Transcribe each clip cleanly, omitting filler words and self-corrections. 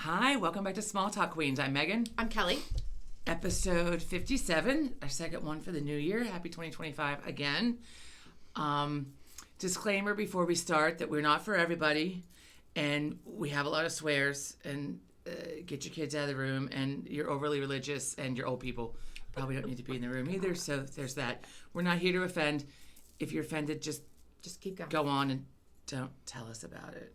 Hi, welcome back to Small Talk Queens. I'm Megan. I'm Kelly. Episode 57, our second one for the new year. Happy 2025 again. Disclaimer before we start that we're not for everybody, and we have a lot of swears, and get your kids out of the room, and you're overly religious, and you're old people probably don't need to be in the room either, so there's that. We're not here to offend. If you're offended, just keep going. Go on and don't tell us about it.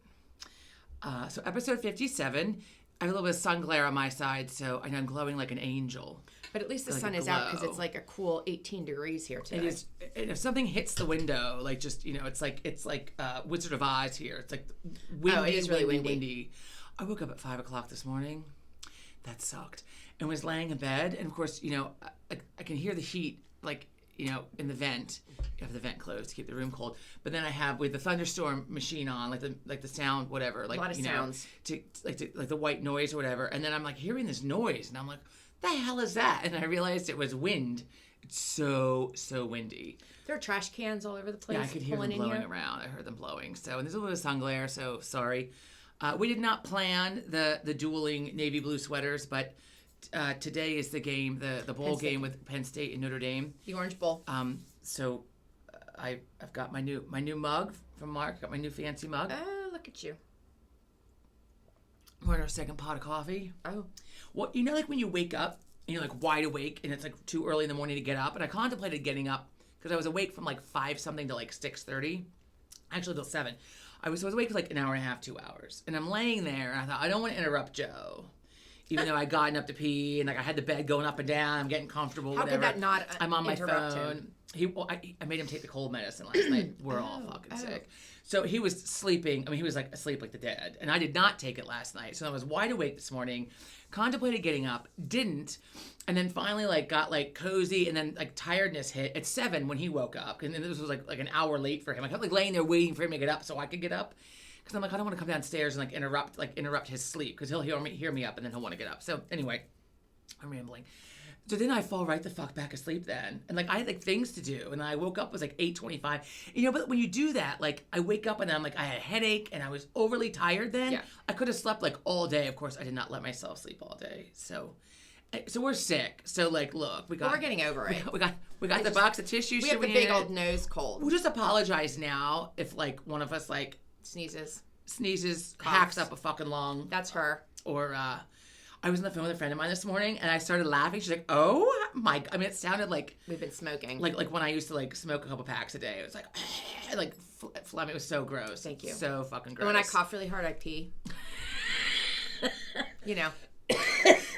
So episode 57, I have a little bit of sun glare on my side, so I know I'm glowing like an angel. But at least the sun is out because it's like a cool 18 degrees here today. It is. And if something hits the window, like just, it's like Wizard of Oz here. It's like windy, it is really windy. I woke up at 5 o'clock this morning. That sucked. And was laying in bed. And of course, I can hear the heat, like, in the vent. You have the vent closed to keep the room cold. But then I have with the thunderstorm machine on, like the sound, whatever, like a lot of sounds, to the white noise or whatever. And then I'm like hearing this noise, and I'm like, the hell is that? And I realized it was wind. It's so windy. There are trash cans all over the place. Yeah, I could hear them blowing around. I heard them blowing. So, and there's a little bit of sun glare. So sorry. We did not plan the dueling navy blue sweaters, but today is the game, the bowl game with Penn State and Notre Dame. The Orange Bowl. So I've got my new mug from Mark. Got my new fancy mug. Oh, look at you. We're in our second pot of coffee. Oh. Well, like when you wake up and you're like wide awake and it's like too early in the morning to get up. And I contemplated getting up because I was awake from like 5 something to like 6:30. Actually, till 7. I was awake for like an hour and a half, 2 hours. And I'm laying there and I thought, I don't want to interrupt Joe. Even though I gotten up to pee and like I had the bed going up and down, I'm getting comfortable. How whatever. could that not I'm on my interrupt phone. I made him take the cold medicine last night. We're all fucking sick. So he was sleeping. I mean, he was like asleep like the dead. And I did not take it last night. So I was wide awake this morning, contemplated getting up, didn't. And then finally like got like cozy, and then like tiredness hit at 7 when he woke up. And then this was like an hour late for him. I kept like laying there waiting for him to get up so I could get up. Because I'm like, I don't want to come downstairs and like interrupt his sleep because he'll hear me up and then he'll want to get up. So anyway, I'm rambling. So then I fall right the fuck back asleep then. And like I had like things to do. And I woke up, it was like 8:25. But when you do that, like I wake up and I'm like, I had a headache and I was overly tired then. Yeah. I could have slept like all day. Of course, I did not let myself sleep all day. So we're sick. So like, look, we're getting over it. We got the box of tissues. We have the big old nose cold. We'll just apologize now if like one of us like sneezes, coughs, hacks up a fucking lung. That's her. Or I was on the phone with a friend of mine this morning, and I started laughing. She's like, "Oh my!" I mean, it sounded like we've been smoking, like when I used to like smoke a couple packs a day. It was like phlegm. It was so gross. Thank you. So fucking gross. And when I cough really hard, I pee.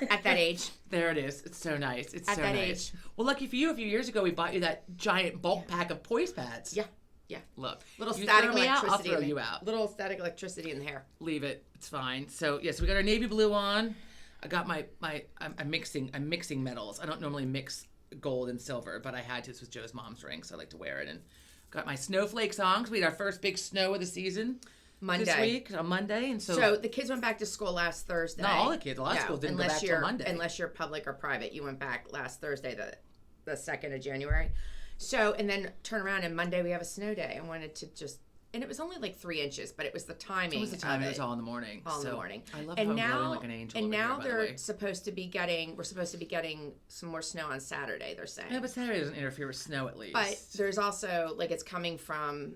At that age. There it is. It's so nice. It's at so that nice. age. Well, lucky for you, a few years ago, we bought you that giant bulk pack of poise pads. Yeah. Look, little static electricity. I'll throw you out. Little static electricity in the hair. Leave it. It's fine. So yes, we got our navy blue on. I got I'm mixing metals. I don't normally mix gold and silver, but I had to. This was Joe's mom's ring, so I like to wear it. And got my snowflakes on because we had our first big snow of the season this week on Monday. And so the kids went back to school last Thursday. Not all the kids. A lot of schools didn't go back till Monday. Unless you're public or private, you went back last Thursday, the 2nd of January. So, and then turn around and Monday we have a snow day. I wanted to and it was only like 3 inches, but it was the timing. It was the timing. It was all in the morning. All in the morning. I love how I'm glowing like an angel. And now we're supposed to be getting some more snow on Saturday, they're saying. Yeah, but Saturday doesn't interfere with snow at least. But there's also, like, it's coming from,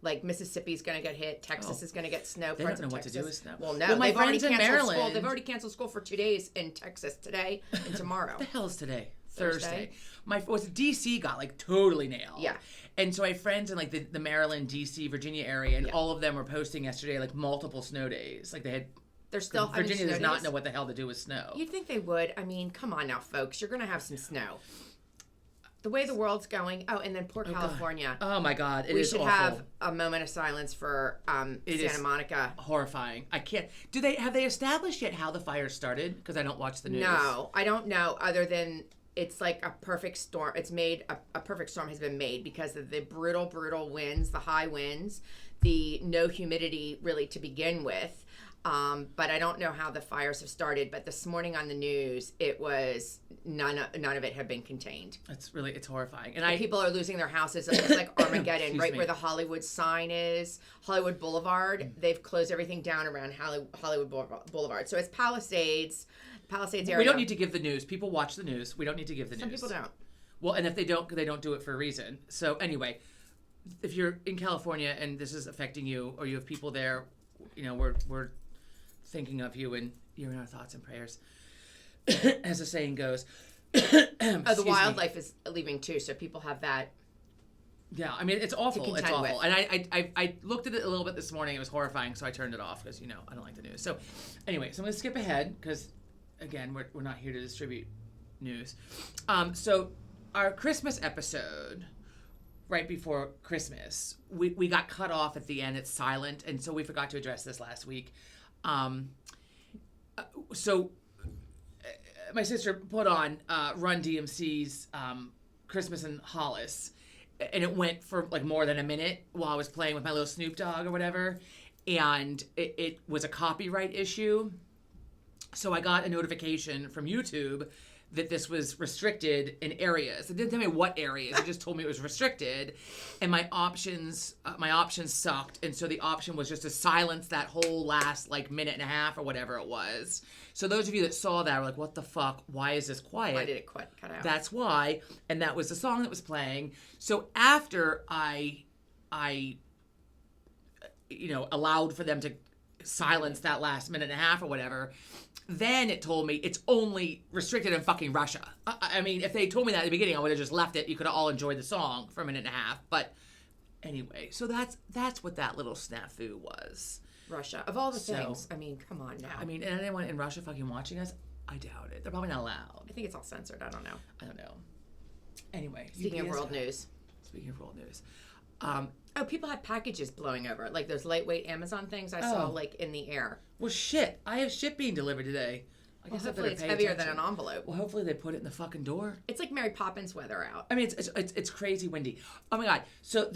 like, Mississippi's going to get hit. Texas is going to get snow. They don't know what to do with snow. Well, no. Well, my friends in Maryland. School. They've already canceled school for 2 days in Texas, today and tomorrow. What the hell is today? Thursday. DC got like totally nailed. Yeah. And so I have friends in like the Maryland, DC, Virginia area, and all of them were posting yesterday like multiple snow days. Like they had. They're still Virginia does not know what the hell to do with snow. You'd think they would. I mean, come on now, folks. You're going to have some snow. The way the world's going. Oh, and then poor California. God. Oh my God, we should have a moment of silence for Santa Monica. Horrifying. I can't. Have they established yet how the fire started? Because I don't watch the news. No, I don't know. Other than it's like a perfect storm. It's made a perfect storm has been made because of the brutal winds, the high winds, the no humidity really to begin with. But I don't know how the fires have started. But this morning on the news, it was none of it had been contained. It's horrifying. And people are losing their houses. It looks like Armageddon, right me. where the Hollywood sign is, Hollywood Boulevard. They've closed everything down around Hollywood Boulevard. So it's Palisades area. We don't need to give the news. People watch the news. We don't need to give the news. Some people don't. Well, and if they don't do it for a reason. So anyway, if you're in California and this is affecting you, or you have people there, we're thinking of you, and you're in our thoughts and prayers, as the saying goes. The wildlife is leaving too, so people have that. Yeah, I mean, it's awful. It's awful. With. And I looked at it a little bit this morning. It was horrifying, so I turned it off because, I don't like the news. So anyway, so I'm going to skip ahead because, again, we're not here to distribute news. So our Christmas episode, right before Christmas, we got cut off at the end. It's silent, and so we forgot to address this last week. So my sister put on Run DMC's Christmas in Hollis, and it went for like more than a minute while I was playing with my little Snoop Dogg or whatever, and it was a copyright issue. So I got a notification from YouTube that this was restricted in areas. It didn't tell me what areas. It just told me it was restricted, and my options sucked. And so the option was just to silence that whole last like minute and a half or whatever it was. So those of you that saw that were like, "What the fuck? Why is this quiet? Why did it cut out?" That's why. And that was the song that was playing. So after I allowed for them to silence that last minute and a half or whatever, then it told me it's only restricted in fucking Russia. I mean, if they told me that at the beginning, I would have just left it. You could have all enjoyed the song for a minute and a half. But anyway, so that's what that little snafu was. Russia. Of all the things. I mean, come on now. I mean, and anyone in Russia fucking watching us? I doubt it. They're probably not allowed. I think it's all censored. I don't know. Anyway. Speaking of world news. People had packages blowing over. Like those lightweight Amazon things I saw like in the air. Well, shit. I have shit being delivered today. I guess hopefully it's heavier than an envelope. Well, hopefully they put it in the fucking door. It's like Mary Poppins weather out. I mean, it's crazy windy. Oh my god. So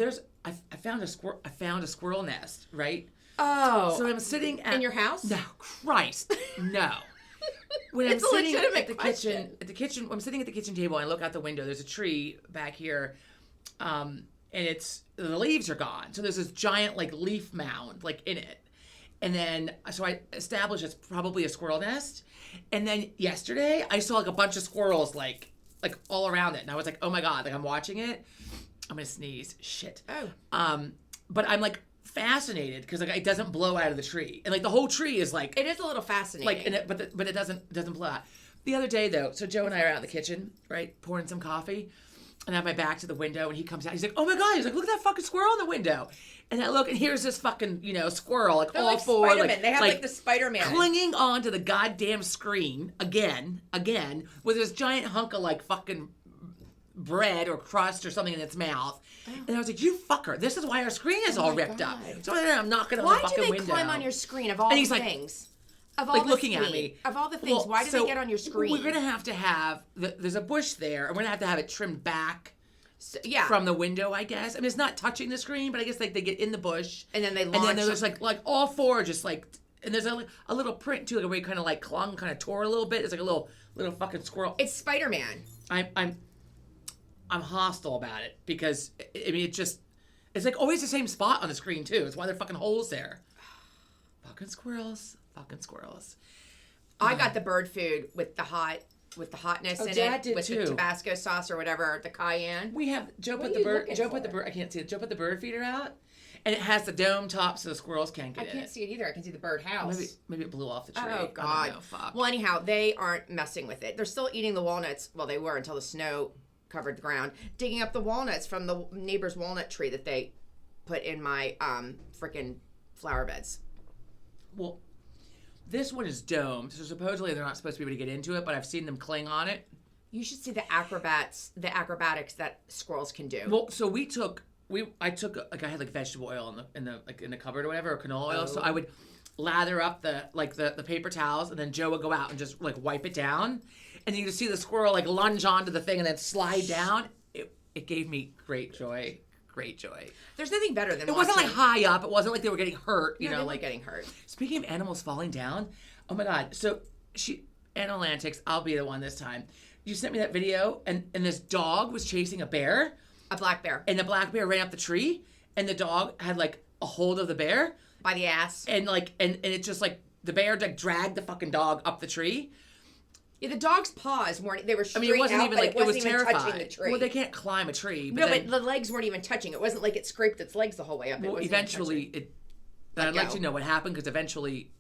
I found a squirrel nest, right? Oh. So I'm sitting in your house? No, Christ, no. When it's I'm sitting a legitimate at the kitchen, I'm sitting at the kitchen table and I look out the window. There's a tree back here, and the leaves are gone. So there's this giant like leaf mound like in it, and then so I established it's probably a squirrel nest. And then yesterday I saw like a bunch of squirrels like all around it, and I was like, oh my god, like I'm watching it. I'm gonna sneeze. Shit. Oh. But I'm like fascinated because like it doesn't blow out of the tree, and like the whole tree is like it is a little fascinating. Like, but it doesn't blow out. The other day though, so Joe and I are out in the kitchen, right, pouring some coffee, and I have my back to the window, and he comes out. He's like, "Oh my god!" He's like, "Look at that fucking squirrel in the window." And I look, and here's this fucking squirrel, like they're all like four, Spider-Man. They have like the Spider-Man clinging onto the goddamn screen again, with this giant hunk of like fucking bread or crust or something in its mouth. Oh. And I was like, you fucker, this is why our screen is all ripped up. So I'm knocking on the fucking window. Why do they climb on your screen of all the things? Of all like the looking at me. Of all the things, why do they get on your screen? We're going to have there's a bush there, and we're going to have it trimmed back from the window, I guess. I mean, it's not touching the screen, but I guess like they get in the bush. And then they launch. And then there's like all four just like, and there's a little print too, like where you kind of like clung, kind of tore a little bit. It's like a little fucking squirrel. It's Spider-Man. I'm hostile about it because I mean it's like always the same spot on the screen too. It's why there are fucking holes there. Fucking squirrels. I got the bird food with the hotness in Dad it did with too. the Tabasco sauce or whatever, the cayenne. We have Joe put the bird. I can't see it. Joe put the bird feeder out, and it has the dome top so the squirrels can't get in. I can't see it either. I can see the bird house. Maybe it blew off the tree. Oh God! I don't know, fuck. Well, anyhow, they aren't messing with it. They're still eating the walnuts. Well, they were until the snow covered the ground, digging up the walnuts from the neighbor's walnut tree that they put in my freaking flower beds. Well, this one is domed, so supposedly they're not supposed to be able to get into it, but I've seen them cling on it. You should see the acrobatics that squirrels can do. Well, so I took like I had like vegetable oil in the cupboard or whatever, or canola oil, so I would lather up the paper towels, and then Joe would go out and just like wipe it down, and you just see the squirrel like lunge onto the thing and then slide down. It gave me great joy. great joy. There's nothing better than It wasn't like high up. It wasn't like they were getting hurt. You know, they like weren't getting hurt. Speaking of animals falling down, oh my God. So Animal Antics, I'll be the one this time. You sent me that video, and this dog was chasing a bear. A black bear. And the black bear ran up the tree, and the dog had like a hold of the bear. By the ass. And like, and it just like, the bear like dragged the fucking dog up the tree. Yeah, the dog's paws weren't, they were straight it wasn't out, even but like, it wasn't even terrifying. touching the tree. Well, they can't climb a tree. But but the legs weren't even touching. It wasn't like it scraped its legs the whole way up. Well, eventually, I'd like to know what happened, because eventually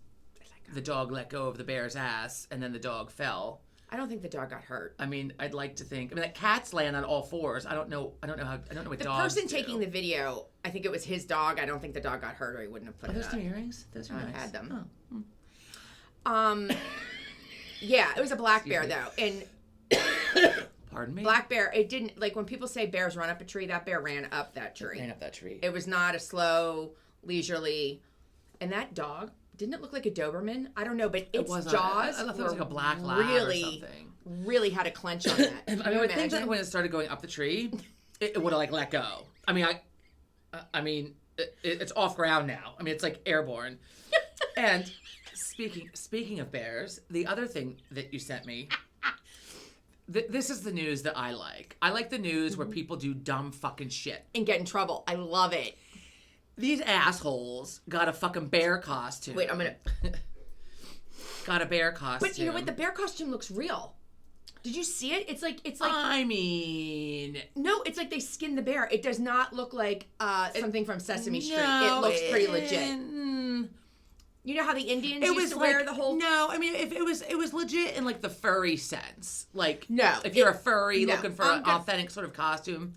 the dog let go of the bear's ass, and then the dog fell. I don't think the dog got hurt. I mean, I'd like to think. I mean, like cats land on all fours. I don't know what dogs The person taking the video, I think it was his dog. I don't think the dog got hurt, or he wouldn't have put it on. Those two earrings? Those are nice. I had them. Oh. Yeah, it was a black bear though, and pardon me. Black bear. It didn't like when people say bears run up a tree. That bear ran up that tree. Ran up that tree. It was not a slow, leisurely, and that dog. Didn't it look like a Doberman? I don't know, but its jaws I thought it was like a black lab or something. Really had a clench on that. I would think that when it started going up the tree, it would have like let go. I mean, it's off ground now. I mean, it's like airborne. And speaking of bears, the other thing that you sent me, this is the news that I like. I like the news where people do dumb fucking shit and get in trouble. I love it. These assholes got a fucking bear costume. Wait, I'm gonna. Got a bear costume. But you know what? The bear costume looks real. Did you see it? It's like. I mean. No, it's like they skinned the bear. It does not look like something from Sesame Street. It looks pretty legit. You know how the Indians used to wear the whole. No, I mean, if it was legit in like the furry sense, like no, if you're a furry looking for an authentic sort of costume.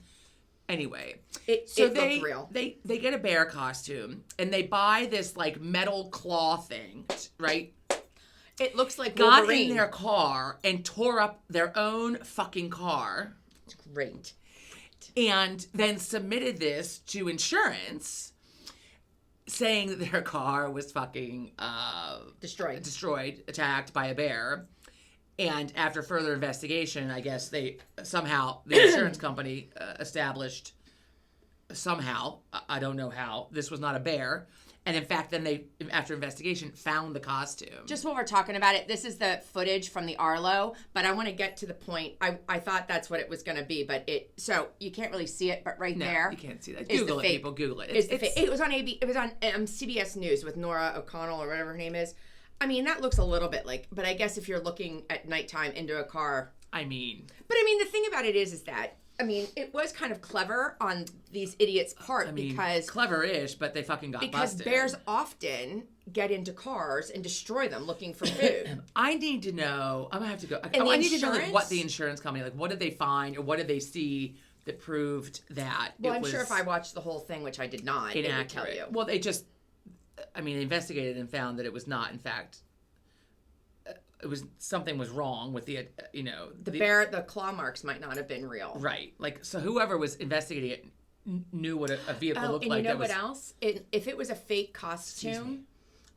Anyway, it looks real. They get a bear costume and they buy this like metal claw thing, right? It looks like Wolverine. Got in their car and tore up their own fucking car. It's great. And then submitted this to insurance, saying that their car was fucking destroyed, attacked by a bear. And after further investigation, I guess the insurance company established somehow, I don't know how, this was not a bear. And in fact, then they, after investigation, found the costume. Just while we're talking about it, this is the footage from the Arlo, but I want to get to the point. I thought that's what it was going to be, but so you can't really see it, but right there. You can't see that. Google it, people. Google it. It was on CBS News with Nora O'Connell or whatever her name is. I mean, that looks a little bit like, but I guess if you're looking at nighttime into a car. But I mean, the thing about it is that, it was kind of clever on these idiots' part because. Clever-ish, but they fucking got busted. Because bears often get into cars and destroy them looking for food. I need to know, I'm going to have to go. I need to know what the insurance company, what did they find or what did they see that proved that Well, I'm sure if I watched the whole thing, which I did not, it would tell you. Well, they just. They investigated and found that it was not, in fact, something was wrong with the the claw marks might not have been real. Right. Like, so whoever was investigating it knew what a vehicle looked like. And you know what else? If it was a fake costume,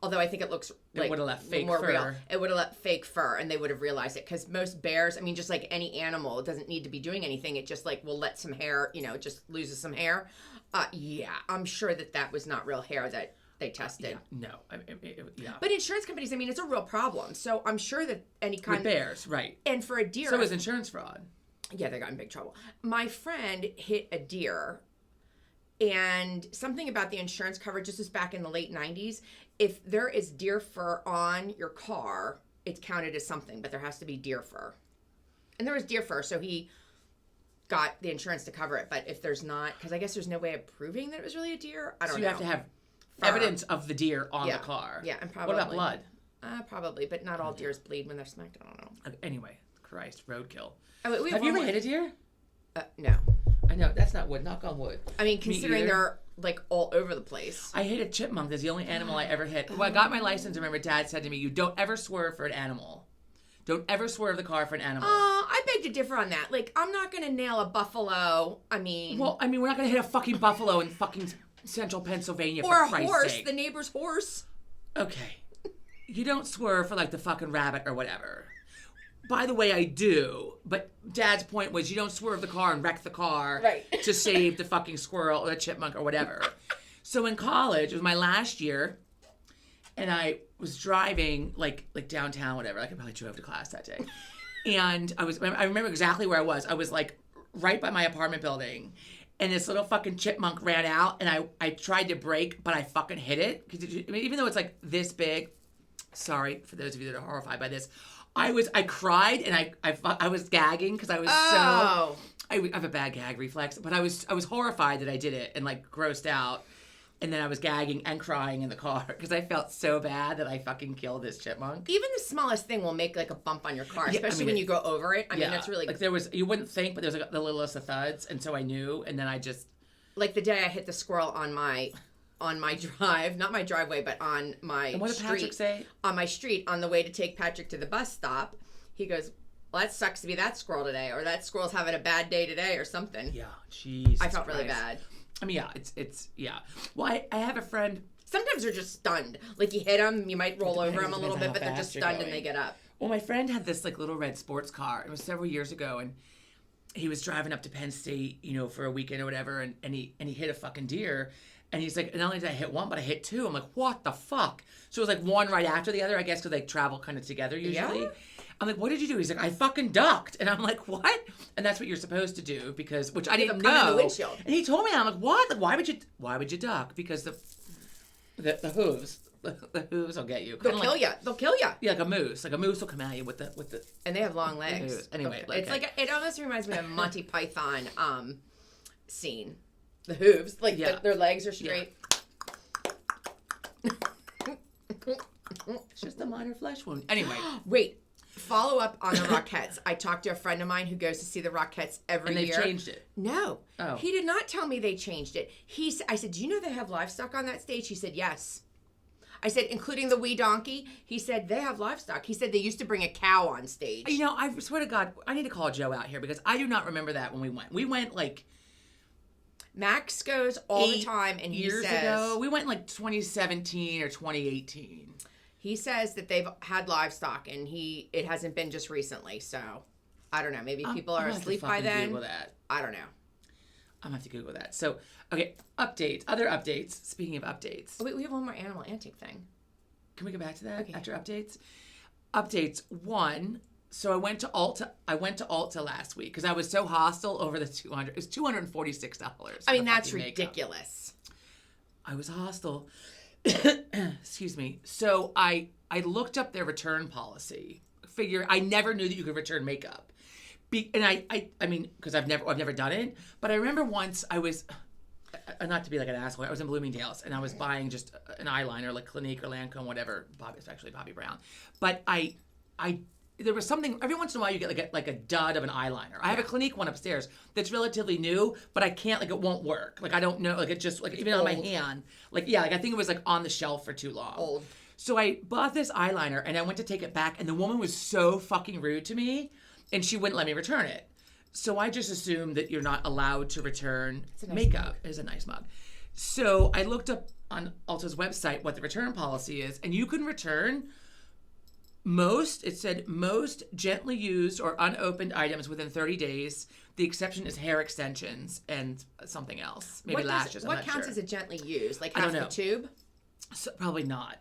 although I think it looks like it would have left fake more fur. Real, it would have left fake fur, and they would have realized it. Because most bears, just like any animal, it doesn't need to be doing anything. It just will let some hair, just loses some hair. Yeah, I'm sure that was not real hair that they tested. No. But insurance companies, it's a real problem. So I'm sure that any kind of bears, right? And for a deer, so is insurance fraud. Yeah, they got in big trouble. My friend hit a deer, and something about the insurance coverage. This was back in the late '90s. If there is deer fur on your car, it's counted as something, but there has to be deer fur. And there was deer fur, so he got the insurance to cover it. But if there's not, because I guess there's no way of proving that it was really a deer. I don't know. So you have to have evidence of the deer on the car. Yeah, and probably. What about blood? Probably, but not all deers bleed when they're smacked. I don't know. Anyway, Christ, roadkill. Have you ever hit a deer? No. I know, that's not wood. Knock on wood. Considering they're all over the place. I hit a chipmunk. That's the only animal I ever hit. When I got my license, I remember Dad said to me, "You don't ever swerve for an animal. Don't ever swerve the car for an animal." I beg to differ on that. I'm not going to nail a buffalo. Well, we're not going to hit a fucking buffalo in fucking central Pennsylvania, or for a Christ's horse, sake. The neighbor's horse. Okay. You don't swerve for the fucking rabbit or whatever. by the way, I do. But Dad's point was you don't swerve the car and wreck the car Right. to save the fucking squirrel or the chipmunk or whatever. So in college, it was my last year, and I was driving like downtown, whatever. I could probably drove to class that day. And I remember exactly where I was. I was like right by my apartment building. And this little fucking chipmunk ran out, and I tried to brake, but I fucking hit it. Because even though it's like this big, sorry for those of you that are horrified by this, I cried and I was gagging because I was so. I have a bad gag reflex, but I was horrified that I did it and like grossed out. And then I was gagging and crying in the car because I felt so bad that I fucking killed this chipmunk. Even the smallest thing will make like a bump on your car, especially when you go over it. I mean, that's really... Like you wouldn't think, but there was like the littlest of thuds, and so I knew, and then I just... Like the day I hit the squirrel on my drive, not my driveway, but on my and what did street. Patrick say? On my street, on the way to take Patrick to the bus stop, he goes, well, that sucks to be that squirrel today, or that squirrel's having a bad day today, or something. Yeah, Jesus I felt really bad. I mean, yeah, it's yeah. Well, I have a friend. Sometimes they're just stunned. Like you hit them, you might roll over them a little bit, but they're just stunned and they get up. Well, my friend had this like little red sports car. It was several years ago, and he was driving up to Penn State, for a weekend or whatever, and he hit a fucking deer. And he's like, not only did I hit one, but I hit two. I'm like, what the fuck? So it was like one right after the other, I guess, because they travel kind of together usually. Yeah. I'm like, what did you do? He's like, I fucking ducked. And I'm like, what? And that's what you're supposed to do which I didn't know. And he told me, I'm like, what? Like, why would you duck? Because the hooves, the hooves will get you. They'll kill you. They'll kill you. Yeah, like a moose. Like a moose will come at you with the. And they have long legs. Anyway, it's like it almost reminds me of a Monty Python scene. The hooves, like their legs are straight. Yeah. It's just a minor flesh wound. Anyway, wait. Follow up on the Rockettes. I talked to a friend of mine who goes to see the Rockettes every year. And they changed it. No. Oh. He did not tell me they changed it. I said, do you know they have livestock on that stage? He said, yes. I said, including the wee donkey? He said, they have livestock. He said they used to bring a cow on stage. I swear to God, I need to call Joe out here because I do not remember that when we went. We went like... Max goes all the time, and he years says... ago. We went like 2017 or 2018. He says that they've had livestock, and it hasn't been just recently. So, I don't know. Maybe people are asleep by then. Google that. I don't know. I'm going to have to Google that. So, okay, updates. Other updates. Speaking of updates. Oh, wait, we have one more animal antic thing. Can we go back to that okay. after updates? Updates. One... So I went to Ulta last week because I was so hostile over the $200. It was $246. I mean, that's ridiculous. I was hostile. Excuse me. So I looked up their return policy. I never knew that you could return makeup. And I mean, because I've never done it. But I remember once I was, not to be like an asshole, I was in Bloomingdale's and I was buying just an eyeliner like Clinique or Lancome, whatever. It's actually Bobbi Brown. But there was something, every once in a while you get like a dud of an eyeliner. I have a Clinique one upstairs that's relatively new, but I can't, like it won't work. Like I don't know, like it just, like even on my hand, like I think it was like on the shelf for too long. Old. So I bought this eyeliner and I went to take it back and the woman was so fucking rude to me and she wouldn't let me return it. So I just assumed that you're not allowed to return makeup. It's a nice mug. So I looked up on Ulta's website what the return policy is and you can return most gently used or unopened items within 30 days. The exception is hair extensions and something else. Maybe lashes. What counts as a gently used? Like half the tube? So, probably not.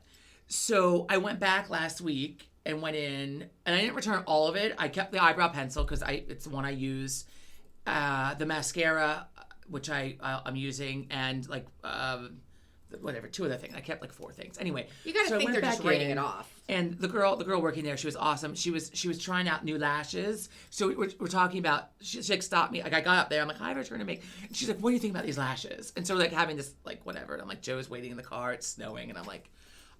So I went back last week and went in, and I didn't return all of it. I kept the eyebrow pencil because it's the one I use. The mascara, which I'm using, and like whatever, two other things. I kept like 4 things. Anyway, you gotta think they're just writing it off. And the girl working there, she was awesome. She was trying out new lashes. So we're talking about. She like stopped me. Like I got up there. I'm like, I have a return to make. And she's like, what do you think about these lashes? And so we're like having this like whatever. And I'm like, Joe's waiting in the car. It's snowing, and I'm like,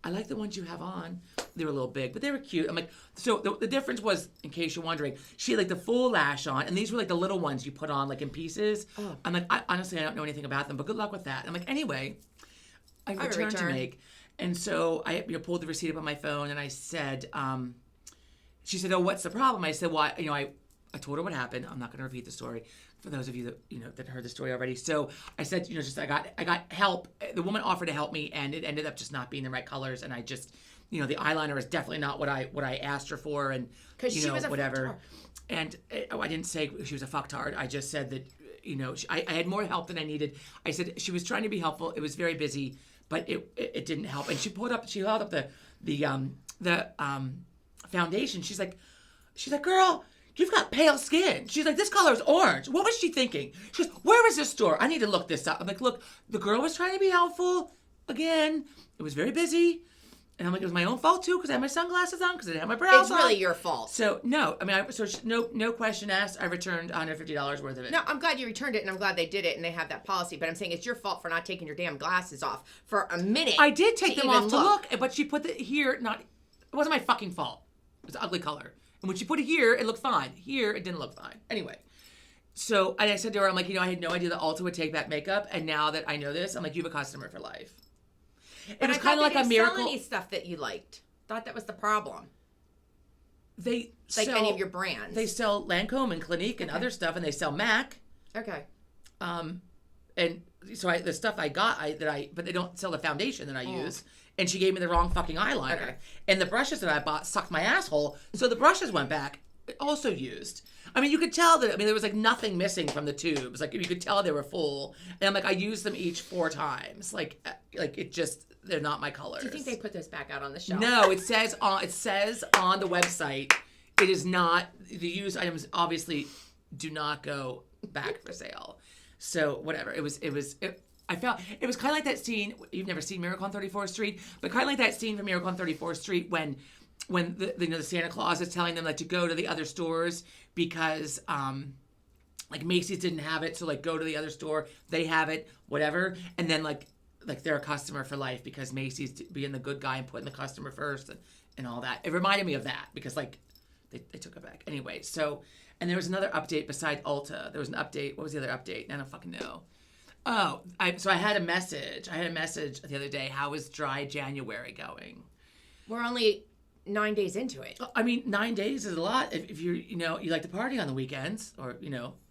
I like the ones you have on. They were a little big, but they were cute. I'm like, so the difference was, in case you're wondering, she had like the full lash on, and these were like the little ones you put on like in pieces. Oh. I'm like, honestly, I don't know anything about them, but good luck with that. I'm like, anyway. I returned to make. And so I pulled the receipt up on my phone and I said, she said, oh, what's the problem? I said, well, I told her what happened. I'm not going to repeat the story for those of you that, that heard the story already. So I said, I got help. The woman offered to help me and it ended up just not being the right colors. And I just, the eyeliner is definitely not what I asked her for, and Because she was a whatever. And I didn't say she was a fucktard. I just said that I had more help than I needed. I said she was trying to be helpful. It was very busy, but it didn't help. And she held up the foundation. She's like, girl, you've got pale skin. She's like, this color is orange. What was she thinking? She goes, where was this store? I need to look this up. I'm like, look, the girl was trying to be helpful. Again, it was very busy. And I'm like, it was my own fault too, because I had my sunglasses on, because I didn't have my brows on. It's really your fault. So no, I mean, no question asked. I returned $150 worth of it. No, I'm glad you returned it, and I'm glad they did it, and they have that policy. But I'm saying it's your fault for not taking your damn glasses off for a minute. I did take them off to look, but she put it here. It wasn't my fucking fault. It was an ugly color, and when she put it here, it looked fine. Here, it didn't look fine. Anyway, so I said to her, I'm like, I had no idea that Ulta would take back makeup, and now that I know this, I'm like, you have a customer for life. It was kind of like a miracle. Sell any stuff that you liked. Thought that was the problem. They like sell, any of your brands. They sell Lancome and Clinique and other stuff, and they sell MAC. Okay. And so the stuff I got, but they don't sell the foundation that I use. And she gave me the wrong fucking eyeliner. Okay. And the brushes that I bought sucked my asshole, so the brushes went back. Also used. I mean, you could tell that. I mean, there was like nothing missing from the tubes. Like you could tell they were full. And I'm like, I used them each 4 times. Like it just. They're not my colors. Do you think they put those back out on the shelf? No, it says on the website, it is not, the used items obviously do not go back for sale. So whatever. I felt it was kind of like that scene. You've never seen Miracle on 34th Street, but kind of like that scene from Miracle on 34th Street when the Santa Claus is telling them like to go to the other stores because like Macy's didn't have it, so like go to the other store, they have it, whatever, and then like they're a customer for life because Macy's being the good guy and putting the customer first and all that. It reminded me of that because like they took it back. Anyway, so, and there was another update besides Ulta. There was an update. What was the other update? I don't fucking know. Oh, so I had a message. The other day. How is dry January going? We're only 9 days into it. I mean, 9 days is a lot if you like to party on the weekends or,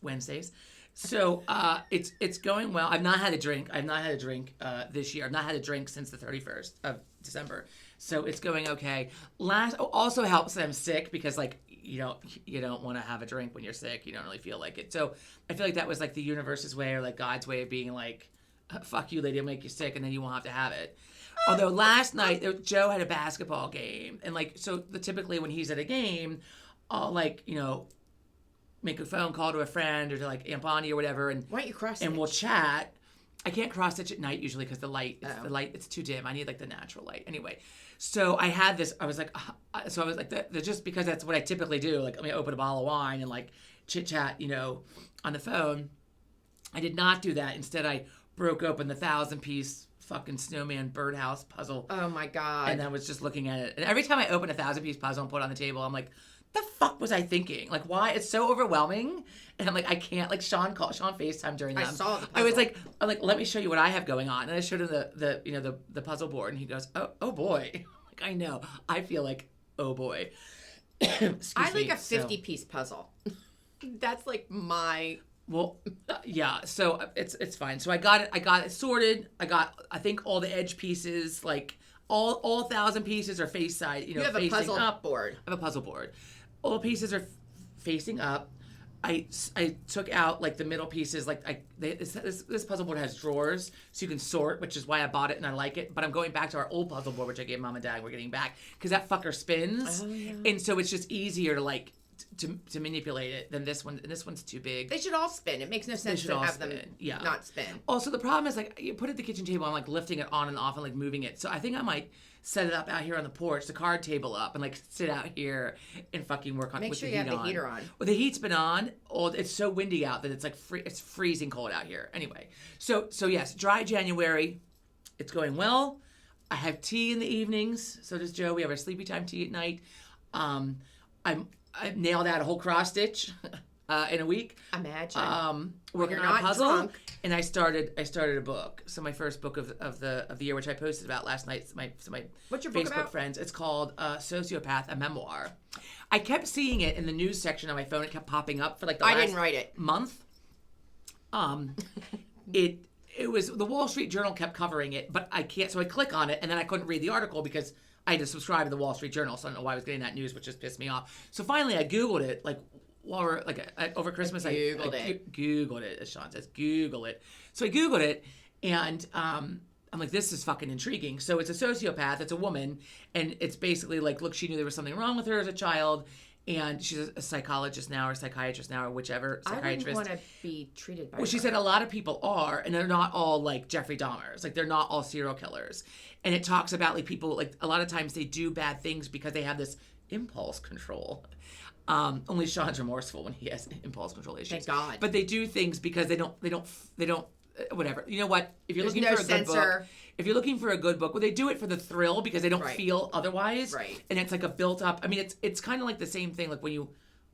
Wednesdays. So it's going well. I've not had a drink this year. I've not had a drink since the 31st of December. So it's going okay. Also helps that I'm sick because like you don't want to have a drink when you're sick. You don't really feel like it. So I feel like that was like the universe's way or like God's way of being like, fuck you, lady, I'll make you sick and then you won't have to have it. Although last night Joe had a basketball game and like so typically when he's at a game, I'll like make a phone call to a friend or to like Aunt Bonnie or whatever, and why don't you cross and we'll chat. I can't cross stitch at night usually because the light it's too dim. I need like the natural light. Anyway, so I had this. I was like, just because that's what I typically do. Like, let me open a bottle of wine and like chit chat, on the phone. I did not do that. Instead, I broke open the 1,000-piece fucking snowman birdhouse puzzle. Oh my god! And I was just looking at it. And every time I open a 1,000-piece puzzle and put it on the table, I'm like, the fuck was I thinking? Like, why? It's so overwhelming. And I'm like, I can't. Like, Sean FaceTime during that. I saw the puzzle. I'm like, let me show you what I have going on. And I showed him the puzzle board, and he goes, oh boy. Like, I know. I feel like, oh boy. I like a 50-piece puzzle. That's like my. Well, yeah. So it's fine. So I got it sorted. I think all the edge pieces, like all 1,000 pieces are face side. You have facing a puzzle up. board. I have a puzzle board. All the pieces are facing up. I took out like the middle pieces. Like this puzzle board has drawers, so you can sort, which is why I bought it and I like it. But I'm going back to our old puzzle board, which I gave Mom and Dad. We're getting back because that fucker spins, and so it's just easier to like to manipulate it than this one. And this one's too big. They should all spin. It makes no sense to have them not spin. Also, the problem is like you put it at the kitchen table. I'm like lifting it on and off and like moving it. So I think I might set it up out here on the porch, the card table up, and like sit out here and fucking work on. Make with sure the you heat have the heater on. Well, the heat's been on. It's so windy out that it's like it's freezing cold out here. Anyway, so yes, dry January. It's going well. I have tea in the evenings. So does Joe. We have our sleepy time tea at night. I nailed out a whole cross stitch in a week. Imagine. Working on a puzzle, drunk. And I started a book. So my first book of the year, which I posted about last night. My What's your Facebook book about? Friends. It's called Sociopath, a memoir. I kept seeing it in the news section on my phone. It kept popping up for like the last didn't write it. month. It was the Wall Street Journal kept covering it, but I can't. So I click on it, and then I couldn't read the article because I had to subscribe to the Wall Street Journal, so I don't know why I was getting that news, which just pissed me off. So finally, I Googled it, like, while we're, like, over Christmas, I Googled it, as Sean says, Google it. So I Googled it, and I'm like, this is fucking intriguing. So it's a sociopath, it's a woman, and it's basically like, look, she knew there was something wrong with her as a child, and she's a psychologist now, or psychiatrist now, or whichever, psychiatrist. I wouldn't want to be treated by her. Well, she said a lot of people are, and they're not all like Jeffrey Dahmers. Like, they're not all serial killers. And it talks about, like, people, like, a lot of times they do bad things because they have this impulse control. Only Sean's remorseful when he has impulse control issues. Thank God. But they do things because they don't, whatever. You know what? If you're looking for a good book, if you're looking for a good book, well, they do it for the thrill because they don't feel otherwise. Right. And it's like a built up, I mean, it's kind of like the same thing, like when you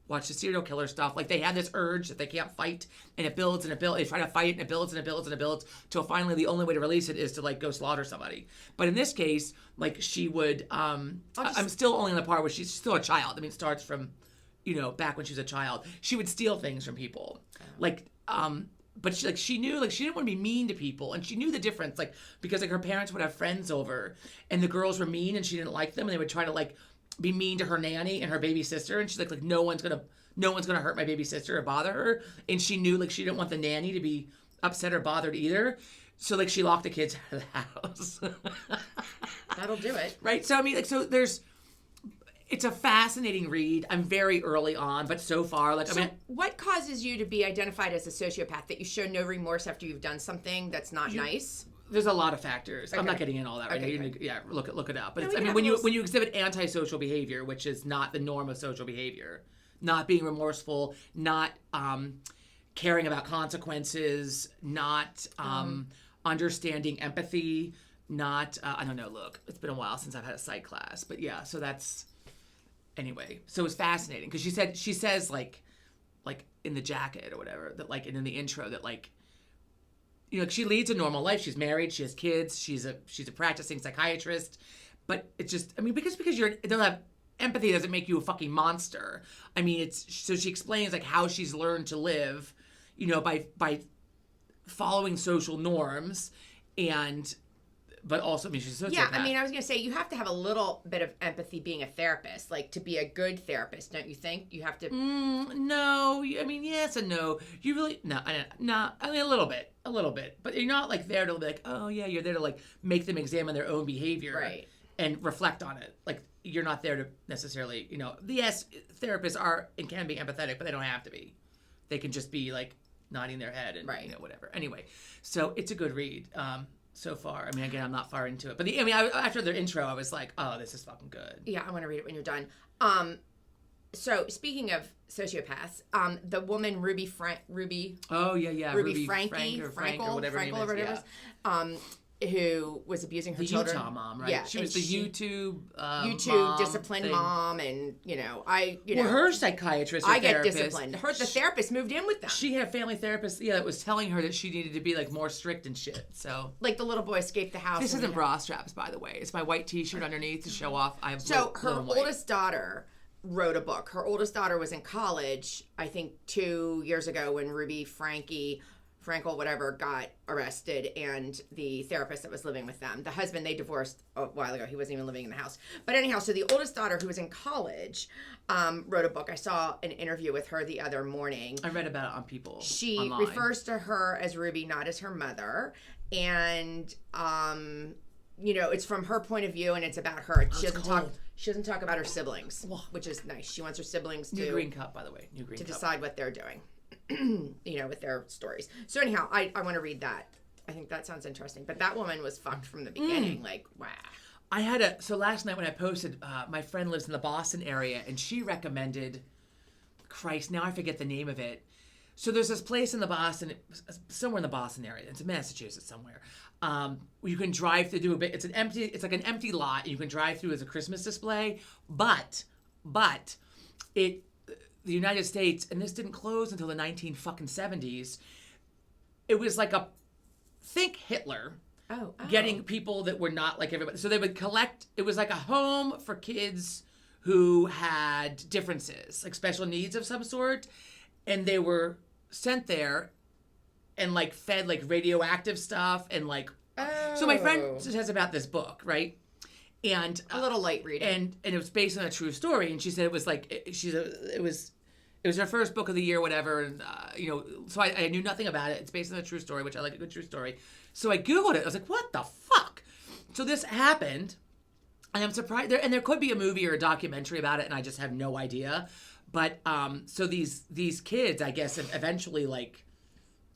watch the serial killer stuff, like they have this urge that they can't fight, and it builds and it builds. They try to fight, and it builds and it builds and it builds, till finally the only way to release it is to, like, go slaughter somebody. But in this case, like, she would, I'm still only on the part where she's still a child. I mean, it starts from, you know, back when she was a child. She would steal things from people. Like, but she knew, like, she didn't want to be mean to people, and she knew the difference, like, because, like, her parents would have friends over, and the girls were mean, and she didn't like them, and they would try to, like, be mean to her nanny and her baby sister, and she's like, no one's gonna hurt my baby sister or bother her, and she knew, like, she didn't want the nanny to be upset or bothered either, so, like, she locked the kids out of the house. That'll do it, right? So I mean, like, so it's a fascinating read. I'm very early on, but so far, like, what causes you to be identified as a sociopath? That you show no remorse after you've done something that's not nice? There's a lot of factors. Okay. I'm not getting in all that right now. Look it up. But when you exhibit antisocial behavior, which is not the norm of social behavior, not being remorseful, not caring about consequences, not understanding empathy, not I don't know. Look, it's been a while since I've had a psych class, but yeah. So that's. Anyway, so it's fascinating because she says like in the jacket or whatever that, like, and in the intro that, like, you know, she leads a normal life. She's married, she has kids, she's a practicing psychiatrist, but it's just, I mean, because you don't have empathy doesn't make you a fucking monster. I mean, it's, so she explains, like, how she's learned to live, you know, by following social norms, and but also, I mean, she's a sociopath. Yeah, I mean, I was going to say, you have to have a little bit of empathy being a therapist. Like, to be a good therapist, don't you think? You have to... No. I mean, yes and no. You really... No. I mean, a little bit. But you're not, like, there to be like, oh, yeah, you're there to, like, make them examine their own behavior. Right. And reflect on it. Like, you're not there to necessarily, you know... Yes, therapists are and can be empathetic, but they don't have to be. They can just be, like, nodding their head and, you know, whatever. Anyway, so it's a good read. So far. I mean, again, I'm not far into it. But after their intro, I was like, oh, this is fucking good. Yeah, I want to read it when you're done. So speaking of sociopaths, the woman Ruby. Oh, yeah. Ruby Frankie. Frank or whatever her name is. Who was abusing her children. The Utah mom, right? Yeah. She was the YouTube mom disciplined mom, and, her psychiatrist or I therapist, get disciplined. The therapist moved in with them. She had a family therapist, that was telling her that she needed to be, like, more strict and shit, so. Like, the little boy escaped the house. This isn't bra straps, by the way. It's my white t-shirt underneath to show off. Her oldest daughter wrote a book. Her oldest daughter was in college, I think 2 years ago, when Ruby Frankel, whatever, got arrested, and the therapist that was living with them. The husband, they divorced a while ago. He wasn't even living in the house. But anyhow, so the oldest daughter, who was in college, wrote a book. I saw an interview with her the other morning. I read about it on People. She online. refers to her as Ruby, not as her mother. And, it's from her point of view, and it's about her. She doesn't talk about her siblings, which is nice. She wants her siblings New green cup, by the way. To decide what they're doing. With their stories. So anyhow, I want to read that. I think that sounds interesting. But that woman was fucked from the beginning. Like, wow. So last night when I posted, my friend lives in the Boston area, and she recommended, Christ, now I forget the name of it. So there's this place in somewhere in the Boston area. It's in Massachusetts somewhere. You can drive to do a bit. It's like an empty lot, and you can drive through as a Christmas display. But the United States, and this didn't close until the 1970s. It was like think Hitler getting people that were not like everybody. So they would collect, it was like a home for kids who had differences, like special needs of some sort. And they were sent there and, like, fed, like, radioactive stuff and, like. So my friend says about this book, right? and a little light reading, and it was based on a true story. And she said it was like it was her first book of the year, whatever. And so I knew nothing about it. It's based on a true story, which I like a good true story. So I Googled it. I was like, what the fuck? So this happened, and I'm surprised. There could be a movie or a documentary about it, and I just have no idea. But so these kids, I guess, eventually like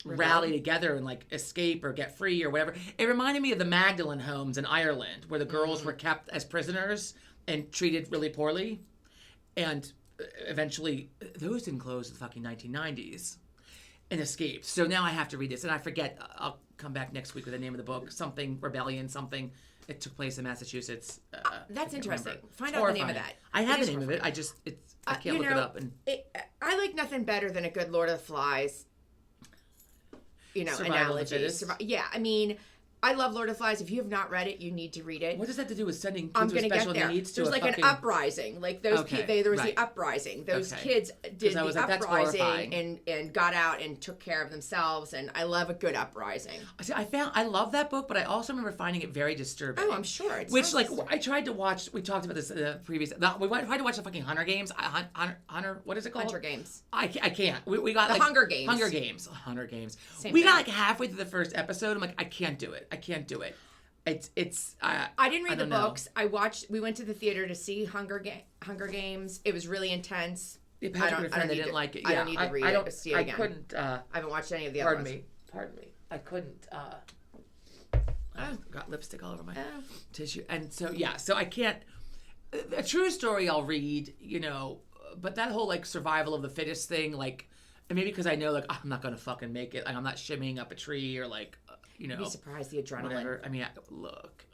rally together and like escape or get free or whatever. It reminded me of the Magdalene homes in Ireland, where the girls were kept as prisoners and treated really poorly, and eventually those didn't close in the fucking 1990s and escaped. So now I have to read this, and I forget. I'll come back next week with the name of the book. Something Rebellion. Something. It took place in Massachusetts. That's interesting. Remember. Find out the name of that. I have the name of it. I can't look it up. And I like nothing better than a good Lord of the Flies. Analogy. Yeah, I mean, I love Lord of the Flies. If you have not read it, you need to read it. What does that have to do with sending kids with special needs to There's like an uprising. Like those kids, there was the uprising. Those kids did the uprising and got out and took care of themselves. And I love a good uprising. See, I love that book, but I also remember finding it very disturbing. Oh, I'm sure. I tried to watch. We talked about this we tried to watch the fucking Hunger Games. Hunter, what is it called? Hunter Games. I can't. We got the Hunger Games. Hunger Games. Same we thing. got like halfway through the first episode. I'm like, I can't do it. I didn't read the books. We went to the theater to see Hunger Games. It was really intense. I didn't like it. Yeah, I don't need to read it to see it again. I couldn't. I haven't watched any of the other ones. Pardon me. I couldn't. I got lipstick all over my tissue, and so I can't. A true story I'll read, but that whole like survival of the fittest thing, like, and maybe because I know like I'm not gonna fucking make it. Like I'm not shimmying up a tree or like. You'd be surprised, the adrenaline. Whatever. I mean, look.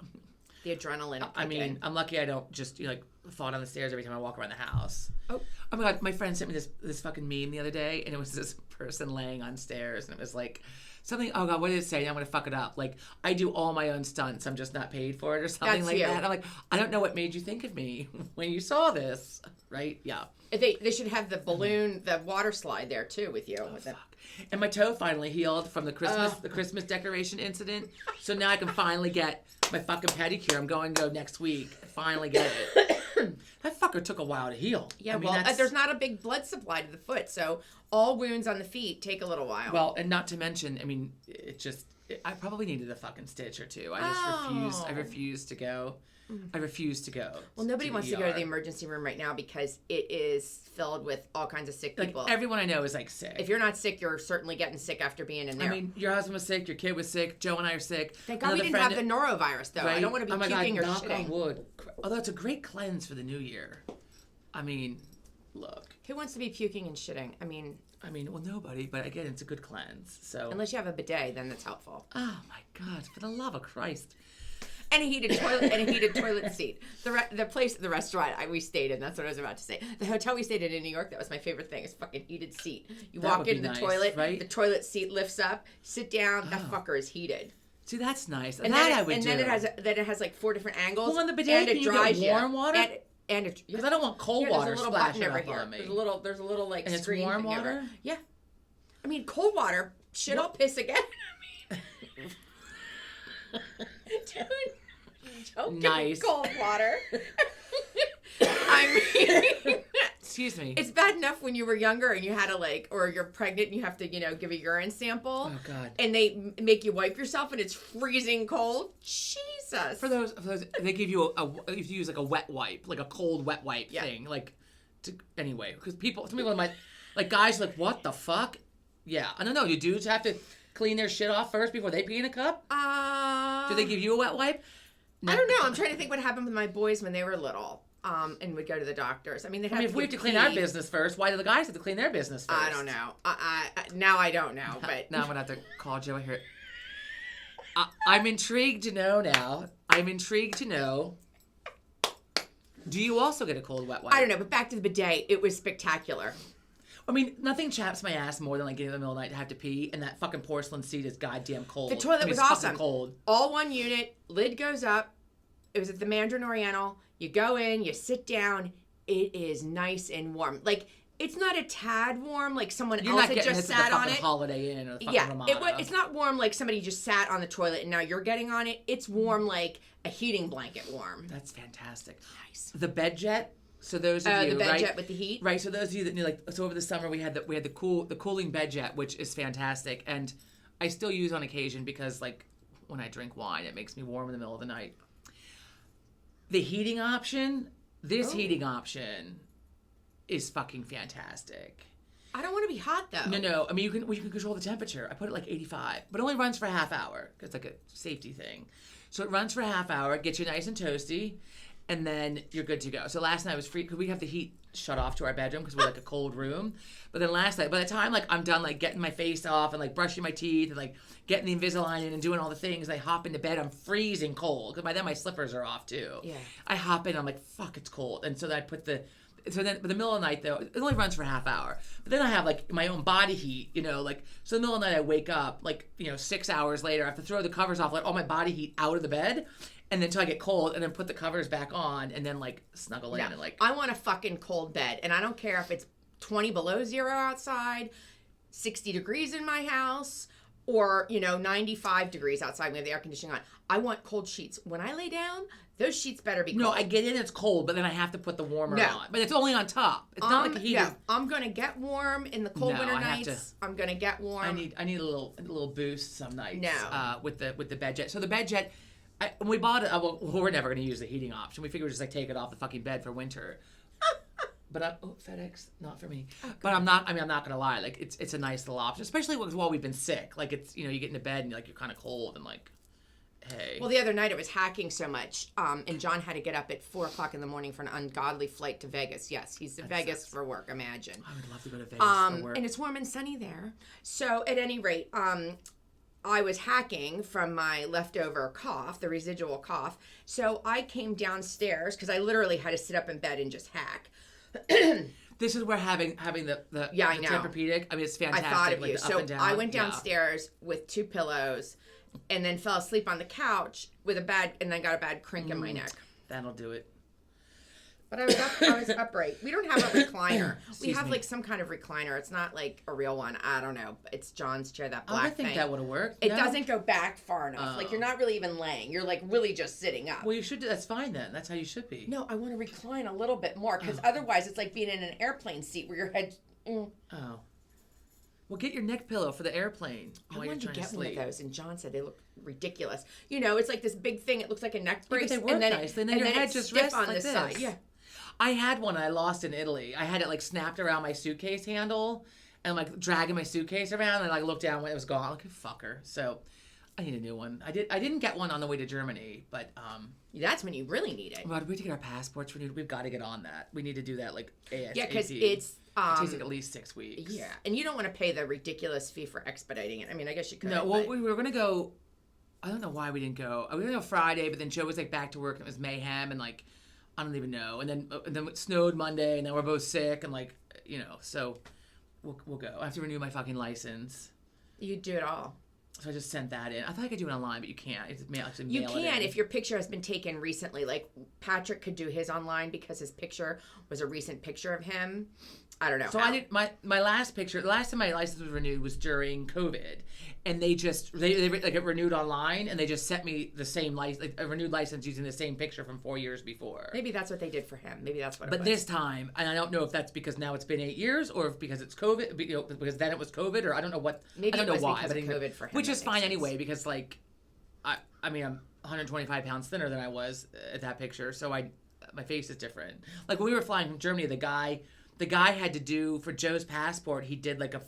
The adrenaline. I mean, I'm lucky I don't just fall down the stairs every time I walk around the house. Oh my God! My friend sent me this fucking meme the other day, and it was this person laying on stairs, and it was like something. Oh God, what did it say? I'm gonna fuck it up. Like I do all my own stunts. I'm just not paid for it, or something like that. I'm like, I don't know what made you think of me when you saw this, right? Yeah. They should have the balloon, the water slide there too with you. Oh, fuck. And my toe finally healed from the Christmas decoration incident. So now I can finally get my fucking pedicure. I'm going to go next week. Finally get it. That fucker took a while to heal. Yeah, there's not a big blood supply to the foot, so all wounds on the feet take a little while. Well, and not to mention, I mean, I probably needed a fucking stitch or two. I refused to go. I refuse to go. Well, nobody wants to go to the emergency room right now because it is filled with all kinds of sick people. Like, everyone I know is like sick. If you're not sick, you're certainly getting sick after being in there. I mean, your husband was sick, your kid was sick, Joe and I are sick. Thank God we didn't have the norovirus, though. Right? I don't want to be puking or knock shitting. On wood. Although it's a great cleanse for the new year. I mean, look. Who wants to be puking and shitting? I mean, well, nobody. But again, it's a good cleanse. So unless you have a bidet, then that's helpful. Oh my God! For the love of Christ. And a heated toilet seat. The restaurant we stayed in. That's what I was about to say. The hotel we stayed in New York. That was my favorite thing. It's a fucking heated seat. You walk into the toilet. Right? The toilet seat lifts up. Sit down. That fucker is heated. See, that's nice. And then it has like 4 different angles. Well, on the bidet, can you get warm water? Because I don't want cold water splashing over up here. on me. There's a little like and it's screen. Warm water. Yeah. I mean, cold water. Shit, I'll piss again. Dude, don't nice. Give me cold water. I mean, excuse me. It's bad enough when you were younger and you had to or you're pregnant and you have to, give a urine sample. Oh God. And they make you wipe yourself and it's freezing cold. Jesus. For those, they give you you use like a wet wipe, like a cold wet wipe thing, anyway, because some people might, like guys, like what the fuck? Yeah, I don't know. You dudes have to clean their shit off first before they pee in a cup? Do they give you a wet wipe? No. I don't know. I'm trying to think what happened with my boys when they were little and would go to the doctors. I mean, if we have to clean our business first, why do the guys have to clean their business first? I don't know. Now I don't know. But now I'm going to have to call Joe here. I'm intrigued to know now. Do you also get a cold wet wipe? I don't know, but back to the bidet. It was spectacular. I mean, nothing chaps my ass more than getting in the middle of the night to have to pee, and that fucking porcelain seat is goddamn cold. The toilet was awesome. Cold. All one unit, lid goes up. It was at the Mandarin Oriental. You go in, you sit down. It is nice and warm. Like It's not a tad warm like someone You're else not had getting just this at sat the on fucking it. Holiday Inn or the fucking Yeah, Ramada. it's not warm like somebody just sat on the toilet and now you're getting on it. It's warm like a heating blanket warm. That's fantastic. Nice. The bed jet. So those of you, the bed right? jet with the heat. Right. So those of you that knew, like, so over the summer we had the cooling bed jet, which is fantastic, and I still use on occasion because, like, when I drink wine, it makes me warm in the middle of the night. The heating option, heating option, is fucking fantastic. I don't want to be hot though. No. I mean, you can control the temperature. I put it like 85, but it only runs for a half hour. It's like a safety thing. So it runs for a half hour, gets you nice and toasty, and then you're good to go. So last night was free because we have the heat shut off to our bedroom because we're like a cold room. But then last night, by the time like I'm done like getting my face off and like brushing my teeth and like getting the Invisalign in and doing all the things, I hop into bed. I'm freezing cold because by then my slippers are off too. Yeah. I hop in. I'm like, fuck, it's cold. And so then I put so then, but the middle of the night though, it only runs for a half hour. But then I have like my own body heat, like, so in the middle of the night I wake up, like, 6 hours later, I have to throw the covers off, let all my body heat out of the bed, and then until I get cold, and then put the covers back on, and then like snuggle in and like. I want a fucking cold bed, and I don't care if it's 20 below zero outside, 60 degrees in my house, or 95 degrees outside. We have the air conditioning on. I want cold sheets. When I lay down, those sheets better be cold. No, I get in, it's cold, but then I have to put the warmer on. But it's only on top. It's not like a heater. Yeah, I'm gonna get warm in the cold winter nights. I'm gonna get warm. I need a little boost some nights. No. With the bed jet. So the bed jet, when we bought it, we're never gonna use the heating option. We figured we'd just like take it off the fucking bed for winter. But FedEx, not for me. Oh, but I'm not gonna lie. Like it's a nice little option, especially while we've been sick. Like it's you get into bed and you're kind of cold and like. Hey. Well, the other night it was hacking so much, and John had to get up at 4:00 in the morning for an ungodly flight to Vegas. Yes, he's in Vegas for work. Imagine. I would love to go to Vegas for work. And it's warm and sunny there. So, at any rate, I was hacking from my leftover cough, the residual cough. So I came downstairs because I literally had to sit up in bed and just hack. This is where having the Tempur-Pedic. I mean, it's fantastic. I thought of like you. So I went downstairs with 2 pillows. And then fell asleep on the couch and then got a bad crink in my neck. That'll do it. But I was upright. We don't have a recliner. We have like some kind of recliner. It's not like a real one. I don't know. It's John's chair, that black thing. I think that would have worked. It doesn't go back far enough. Like you're not really even laying. You're like really just sitting up. Well, you should. That's fine then. That's how you should be. No, I want to recline a little bit more because otherwise it's like being in an airplane seat where your head. Oh. Well, get your neck pillow for the airplane. I wanted to get one of those, and John said they look ridiculous. It's like this big thing. It looks like a neck brace, but they work nice. And then your head just rests on like this this. side. Yeah, I had one I lost in Italy. I had it like snapped around my suitcase handle, and I'm like dragging my suitcase around, and I looked down when it was gone. Like a fucker. So I need a new one. I didn't get one on the way to Germany, but that's when you really need it. Well, we have to get our passports renewed. We've got to get on that. We need to do that like ASAP. Yeah, because it takes like at least 6 weeks. Yeah, and you don't want to pay the ridiculous fee for expediting it. I mean, I guess you could. No, well, we were going to go. I don't know why we didn't go. We were going to go Friday, but then Joe was like back to work and it was mayhem and like I don't even know. And then it snowed Monday and then we're both sick and like so we'll go. I have to renew my fucking license. You do it all. So I just sent that in. I thought I could do it online, but you can't. It's actually you mail can it in. If your picture has been taken recently. Like Patrick could do his online because his picture was a recent picture of him. I don't know. So I did my last picture. The last time my license was renewed was during COVID, and they like it renewed online, and they just sent me the same like a renewed license using the same picture from 4 years before. Maybe that's what they did for him. Maybe that's what. But this time, and I don't know if that's because now it's been 8 years, or if because it's COVID, because then it was COVID, or I don't know what. Maybe I don't it was know why. Because of COVID for him, which is fine anyway, because like, I mean I'm 125 pounds thinner than I was at that picture, so my face is different. Like when we were flying from Germany, the guy had to do for Joe's passport. He did like a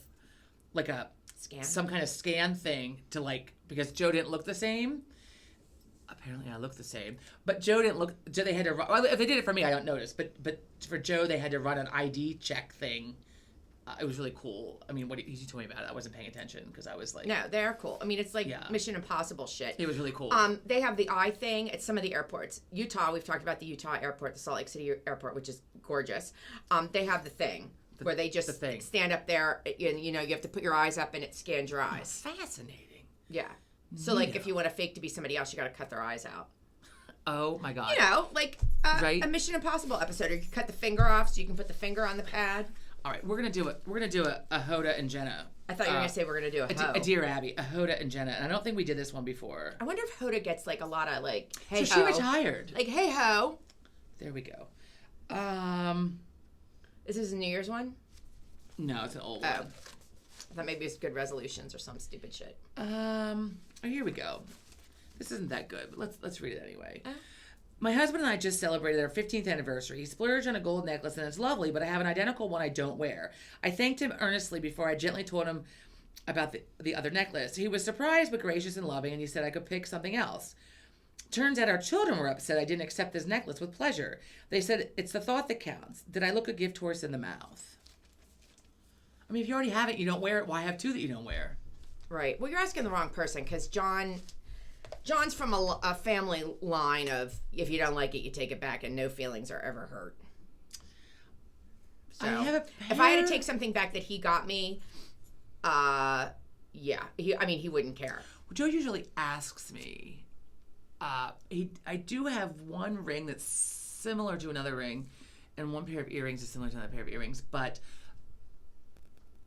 scan, some kind of scan thing to like because Joe didn't look the same. Apparently, I look the same, but Joe didn't look. Joe, they had to. Well, if they did it for me, I don't notice. But for Joe, they had to run an ID check thing. It was really cool. I mean, what he told me about it, I wasn't paying attention because I was like, no, they're cool. I mean, it's like Mission Impossible shit. It was really cool. They have the eye thing at some of the airports. Utah, we've talked about the Utah airport, the Salt Lake City airport, which is gorgeous. They have the thing where they just stand up there, and you have to put your eyes up and it scans your eyes. Oh, fascinating. Yeah. So like, if you want to fake to be somebody else, you got to cut their eyes out. Oh my God. Like a Mission Impossible episode, or you cut the finger off so you can put the finger on the pad. All right, we're gonna do a Hoda and Jenna. I thought you were gonna say we're gonna do a Dear Abby, a Hoda and Jenna, and I don't think we did this one before. I wonder if Hoda gets like a lot of like, hey so ho. she retired. Like, hey ho. There we go. Is this a New Year's one? No, it's an old one. I thought maybe it's good resolutions or some stupid shit. Oh, here we go. This isn't that good, but let's read it anyway. My husband and I just celebrated our 15th anniversary. He splurged on a gold necklace, and it's lovely, but I have an identical one I don't wear. I thanked him earnestly before I gently told him about the other necklace. He was surprised but gracious and loving, and he said I could pick something else. Turns out our children were upset I didn't accept this necklace with pleasure. They said, it's the thought that counts. Did I look a gift horse in the mouth? I mean, if you already have it, you don't wear it. Why have two that you don't wear? Right. Well, you're asking the wrong person, because John's from a family line of, if you don't like it, you take it back, and no feelings are ever hurt. So, if I had to take something back that he got me, yeah, he wouldn't care. Well, Joe usually asks me. I do have one ring that's similar to another ring, and one pair of earrings is similar to another pair of earrings, but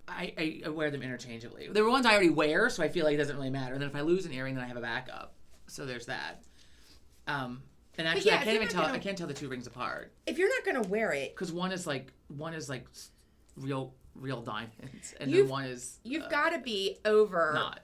I wear them interchangeably. There were ones I already wear, so I feel like it doesn't really matter. And then if I lose an earring, then I have a backup. So there's that. And actually, I can't tell the two rings apart. If you're not gonna wear it, because one is like real diamonds, and then one is you've got to be over not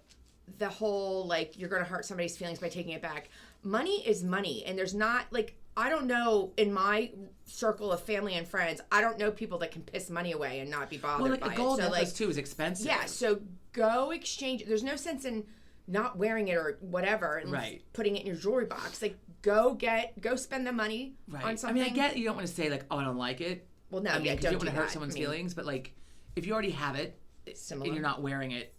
the whole like you're gonna hurt somebody's feelings by taking it back. Money is money, and there's not like, I don't know, in my circle of family and friends, I don't know people that can piss money away and not be bothered by it. A gold necklace like, too is expensive. Yeah, so go exchange. There's no sense in not wearing it or whatever and putting it in your jewelry box. Like, go spend the money on something. I mean, I get you don't want to say like, oh, I don't like it. Well, no, I mean, don't you don't want to hurt someone's feelings, but like, if you already have it and you're not wearing it,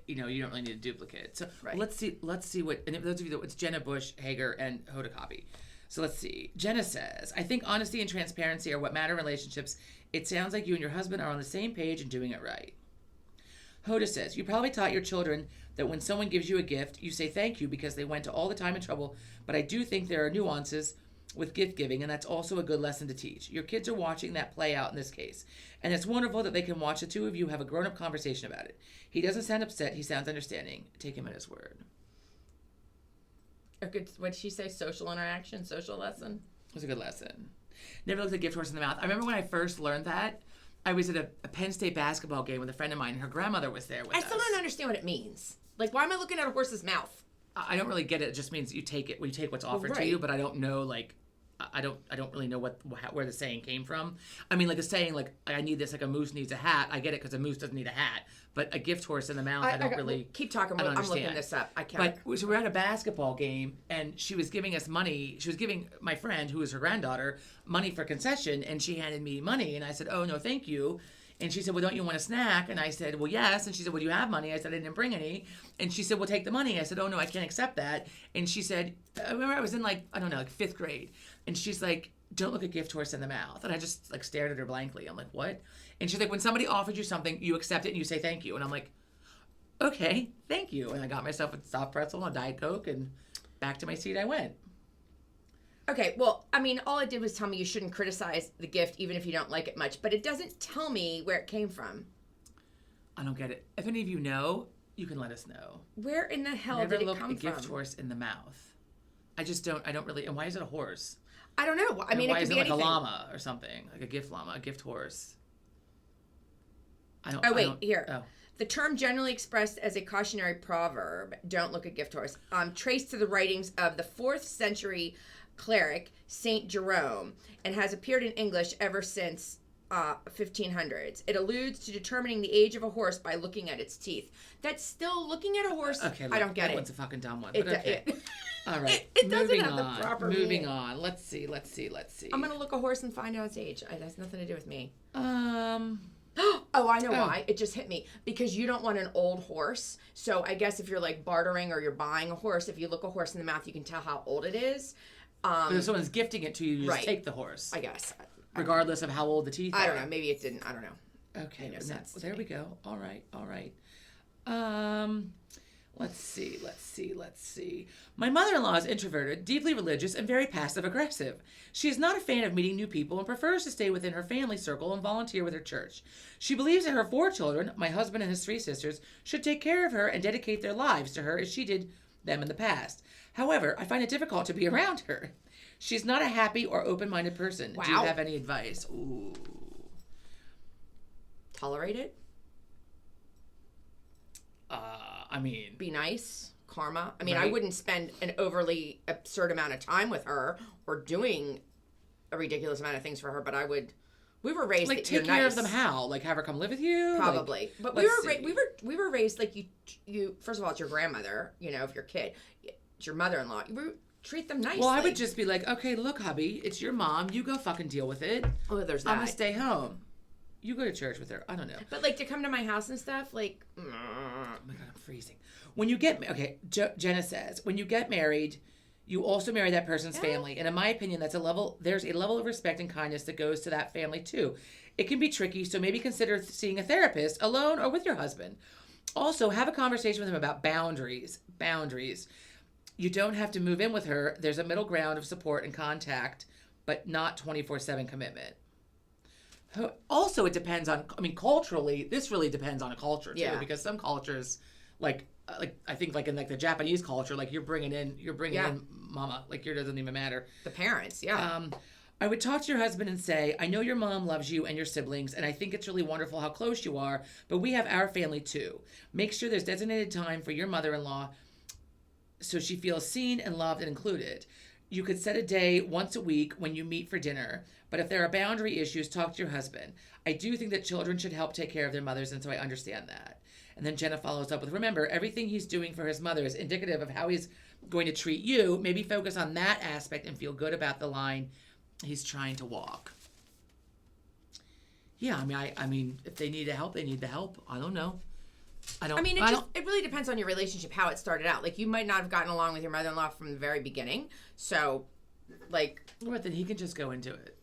you don't really need a duplicate. So let's see what, and those of you that, it's Jenna Bush, Hager, and Hoda copy. So let's see. Jenna says, I think honesty and transparency are what matter in relationships. It sounds like you and your husband are on the same page and doing it right. Hoda says, you probably taught your children that when someone gives you a gift, you say thank you because they went to all the time and trouble, but I do think there are nuances with gift giving, and that's also a good lesson to teach. Your kids are watching that play out in this case, and it's wonderful that they can watch the two of you have a grown-up conversation about it. He doesn't sound upset. He sounds understanding. Take him at his word. A good, what did she say? Social interaction? Social lesson? It was a good lesson. Never looked a gift horse in the mouth. I remember when I first learned that, I was at a Penn State basketball game with a friend of mine, and her grandmother was there with us. I still don't understand what it means. Like, why am I looking at a horse's mouth? I don't really get it. It just means you take it. You take what's offered to you, but I don't know, like, I don't really know where the saying came from. I mean, like the saying, like, I need this, like a moose needs a hat. I get it because a moose doesn't need a hat. But a gift horse in the mouth, I don't really keep talking. I'm looking this up. I can't. But so we're at a basketball game, and she was giving us money. She was giving my friend, who was her granddaughter, money for concession, and she handed me money, and I said, "Oh no, thank you." And she said, well, don't you want a snack? And I said, well, yes. And she said, well, do you have money? I said, I didn't bring any. And she said, well, take the money. I said, oh, no, I can't accept that. And she said, I remember I was in like 5th grade. And she's like, don't look a gift horse in the mouth. And I just like stared at her blankly. I'm like, what? And she's like, when somebody offers you something, you accept it and you say thank you. And I'm like, okay, thank you. And I got myself a soft pretzel and a Diet Coke, and back to my seat I went. Okay, well, I mean, all it did was tell me you shouldn't criticize the gift even if you don't like it much, but it doesn't tell me where it came from. I don't get it. If any of you know, you can let us know. Where in the hell did it come from? Never look a gift horse in the mouth. I don't really, and why is it a horse? I don't know. I mean, why it could is be it like anything. a llama or something? Like a gift llama, a gift horse. Here. Oh. The term generally expressed as a cautionary proverb, don't look a gift horse, traced to the writings of the 4th century cleric Saint Jerome, and has appeared in English ever since 1500s. It alludes to determining the age of a horse by looking at its teeth. That's still looking at a horse. Okay, look, I don't get it. That one's a fucking dumb one. But okay. All right. It doesn't have the proper Moving meaning. on. Let's see. I'm gonna look a horse and find out its age. It has nothing to do with me. Oh, I know why. It just hit me. Because you don't want an old horse. So I guess if you're like bartering or you're buying a horse, if you look a horse in the mouth, you can tell how old it is. But if someone's gifting it to you, you just take the horse. I guess. Regardless of how old the teeth are. I don't know. Maybe it didn't. I don't know. Okay. No sense there we go. All right. Let's see. My mother-in-law is introverted, deeply religious, and very passive-aggressive. She is not a fan of meeting new people and prefers to stay within her family circle and volunteer with her church. She believes that her 4 children, my husband and his 3 sisters, should take care of her and dedicate their lives to her as she did them in the past. However, I find it difficult to be around her. She's not a happy or open-minded person. Wow. Do you have any advice? Ooh. Tolerate it? I mean... Be nice. Karma. I mean, right? I wouldn't spend an overly absurd amount of time with her or doing a ridiculous amount of things for her, but I would... We were raised like, that take you're care nice. of them how? Like, have her come live with you? Probably. Like, but we were raised like you... First of all, it's your grandmother, you know, if your kid. It's your mother-in-law. Treat them nicely. Well, I would just be like, okay, look, hubby, it's your mom. You go fucking deal with it. Oh, there's that. I'm going to stay home. You go to church with her. I don't know. But, like, to come to my house and stuff, like... Oh, my God, I'm freezing. When you get... Okay, Jenna says, when you get married, you also marry that person's family. And in my opinion, there's a level of respect and kindness that goes to that family, too. It can be tricky, so maybe consider seeing a therapist alone or with your husband. Also, have a conversation with him about boundaries. You don't have to move in with her. There's a middle ground of support and contact, but not 24/7 commitment. Also, it depends on, I mean, culturally, this really depends on a culture, too, because some cultures, like I think, like, in, like, the Japanese culture, like, you're bringing in mama, like, yours doesn't even matter. The parents, I would talk to your husband and say, I know your mom loves you and your siblings, and I think it's really wonderful how close you are, but we have our family, too. Make sure there's designated time for your mother-in-law so she feels seen and loved and included. You could set a day once a week when you meet for dinner, but if there are boundary issues, talk to your husband. I do think that children should help take care of their mothers, and so I understand that. And then Jenna follows up with, remember, everything he's doing for his mother is indicative of how he's going to treat you. Maybe focus on that aspect and feel good about the line he's trying to walk. Yeah, I mean, if they need the help, they need the help. I don't know. It really depends on your relationship, how it started out. Like, you might not have gotten along with your mother-in-law from the very beginning. So, like... Well, then he can just go and do it.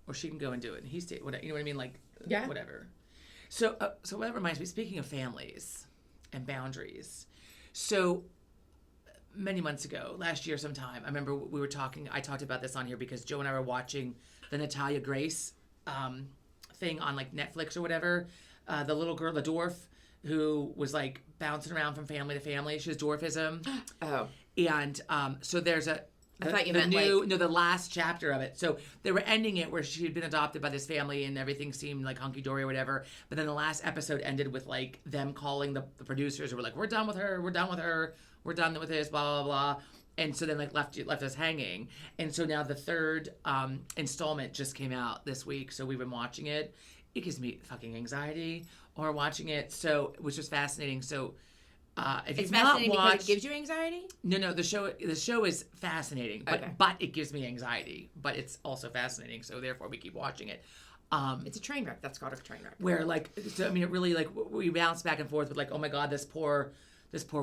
Or she can go and do it. And he's, you know what I mean? Like, whatever. So that reminds me, speaking of families and boundaries. So, many months ago, last year sometime, I remember I talked about this on here because Joe and I were watching the Natalia Grace thing on, like, Netflix or whatever. The little girl, the dwarf, who was, like, bouncing around from family to family. She has dwarfism. Oh. And so there's I thought you meant the last chapter of it. So they were ending it where she had been adopted by this family and everything seemed like hunky-dory or whatever. But then the last episode ended with, like, them calling the producers who were like, we're done with her, we're done with this, blah, blah, blah. And so then, like, left us hanging. And so now the third installment just came out this week. So we've been watching it. It gives me fucking anxiety or watching it. So, which was fascinating. So, if you've not watched, because it gives you anxiety? No, the show is fascinating, but it gives me anxiety. But it's also fascinating, so therefore we keep watching it. It's a train wreck. That's called a train wreck. Where, like, so, I mean, it really, like, we bounce back and forth with, like, oh my God, this poor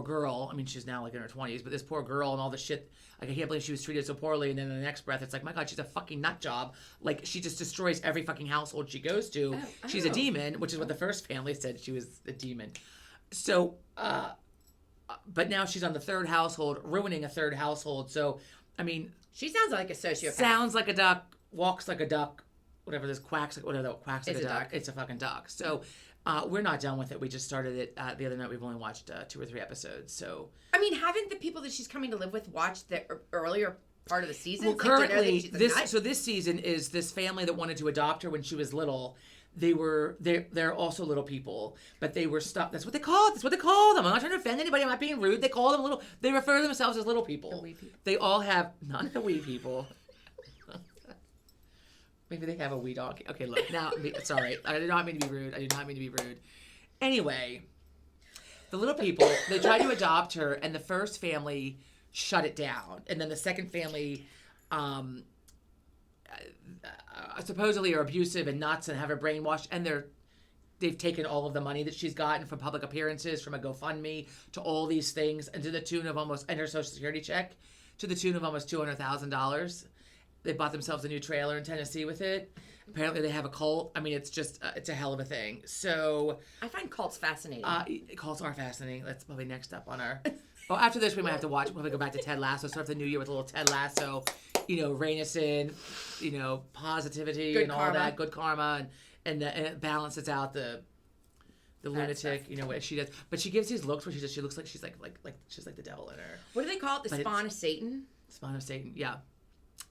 girl. I mean, she's now, like, in her 20s, but this poor girl and all the shit. Like, I can't believe she was treated so poorly. And then in the next breath, it's like, my God, she's a fucking nut job. Like, she just destroys every fucking household she goes to. She's a demon, which is what the first family said. She was a demon. So, but now she's on the third household, ruining a third household. So, I mean, she sounds like a sociopath. Sounds like a duck, walks like a duck, whatever this quacks like a duck. It's a fucking duck. So, we're not done with it. We just started it the other night. We've only watched 2 or 3 episodes. So, I mean, haven't the people that she's coming to live with watched the earlier part of the season? Well, currently, this season is this family that wanted to adopt her when she was little. They're also little people, but they were stuck. That's what they call them. I'm not trying to offend anybody. I'm not being rude. They call them little. They refer to themselves as little people. The wee people. They all have not the wee people. Maybe they have a wee dog. Okay, look now. Sorry, I did not mean to be rude. Anyway, the little people, they tried to adopt her, and the first family shut it down, and then the second family. Supposedly are abusive and nuts and have her brainwashed, and they've taken all of the money that she's gotten from public appearances, from a GoFundMe to all these things, and to the tune of almost, and her Social Security check to the tune of almost $200,000. They bought themselves a new trailer in Tennessee with it. Apparently they have a cult. I mean, it's just, it's a hell of a thing. So. I find cults fascinating. Cults are fascinating. That's probably next up on our. Well, after this, we might have to watch. We'll probably go back to Ted Lasso. Start the new year with a little Ted Lasso. Rein us in. Positivity Good and karma. all that. Good karma, and it balances out the lunatic. What she does. But she gives these looks where she looks like she's like she's like the devil in her. What do they call it? The spawn of Satan. Spawn of Satan. Yeah.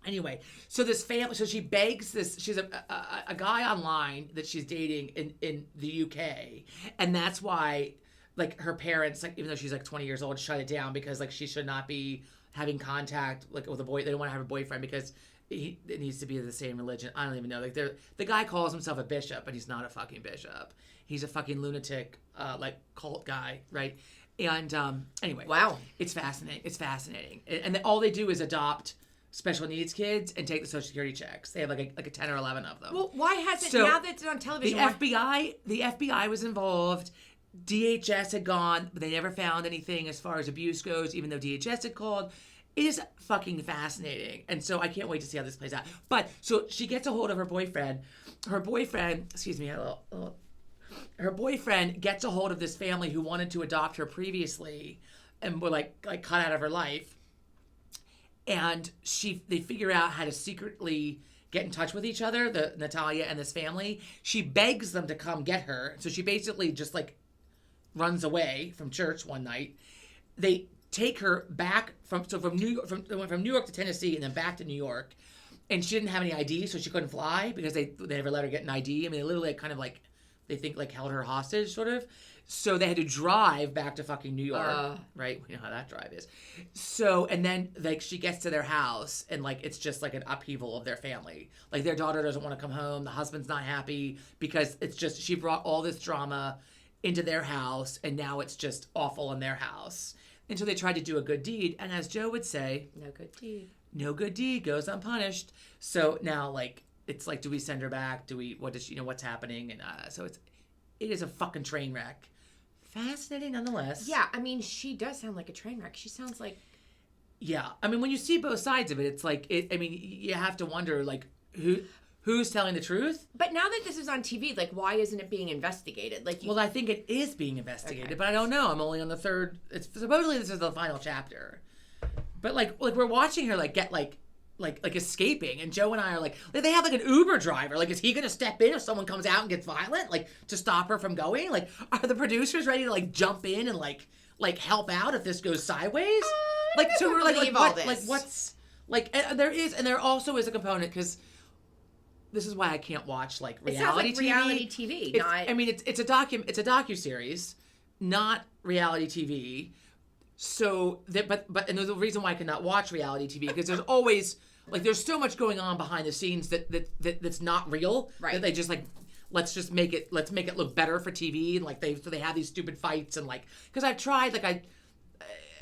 Anyway, so this family, so she begs this, she's a guy online that she's dating in the UK, and that's why, like, her parents, like, even though she's like 20 years old, shut it down because, like, she should not be having contact, like, with a boy. They don't want to have a boyfriend because it needs to be the same religion. I don't even know. Like, the guy calls himself a bishop, but he's not a fucking bishop. He's a fucking lunatic, like, cult guy, right? And anyway, wow, it's fascinating. It's fascinating, and all they do is adopt special needs kids and take the Social Security checks. They have like a 10 or 11 of them. Well, why hasn't, now that it's on television? The FBI was involved. DHS had gone, but they never found anything as far as abuse goes, even though DHS had called. It is fucking fascinating. And so I can't wait to see how this plays out. But so she gets a hold of her boyfriend. Her boyfriend gets a hold of this family who wanted to adopt her previously and were like cut out of her life. And they figure out how to secretly get in touch with each other, Natalia and this family. She begs them to come get her. So she basically just like runs away from church one night. They take her back from New York to Tennessee and then back to New York. And she didn't have any ID, so she couldn't fly because they never let her get an ID. I mean, they literally kind of like, they think like held her hostage sort of. So they had to drive back to fucking New York, right? We know how that drive is. So, and then like she gets to their house and like it's just like an upheaval of their family. Like their daughter doesn't want to come home. The husband's not happy because it's just, she brought all this drama into their house and now it's just awful in their house. And so they tried to do a good deed. And as Joe would say, no good deed goes unpunished. So now like, it's like, do we send her back? What's happening? And so it is a fucking train wreck. Fascinating nonetheless. Yeah, I mean, she does sound like a train wreck. She sounds like... Yeah, I mean, when you see both sides of it, it's like, you have to wonder, like, who's telling the truth? But now that this is on TV, like, why isn't it being investigated? Well, I think it is being investigated, but I don't know. I'm only on the third... supposedly this is the final chapter. But, like we're watching her, like, get, like escaping, and Joe and I are like they have like an Uber driver. Like, is he gonna step in if someone comes out and gets violent, like to stop her from going? Like, are the producers ready to like jump in and like help out if this goes sideways? Like, so we're what's like, and there also is a component because this is why I can't watch like reality TV. Reality TV. I mean, it's a docuseries, not reality TV. So but and there's a reason why I cannot watch reality TV because there's always like there's so much going on behind the scenes that's not real. Right. That they just like let's make it look better for TV, and like they have these stupid fights and like because I've tried like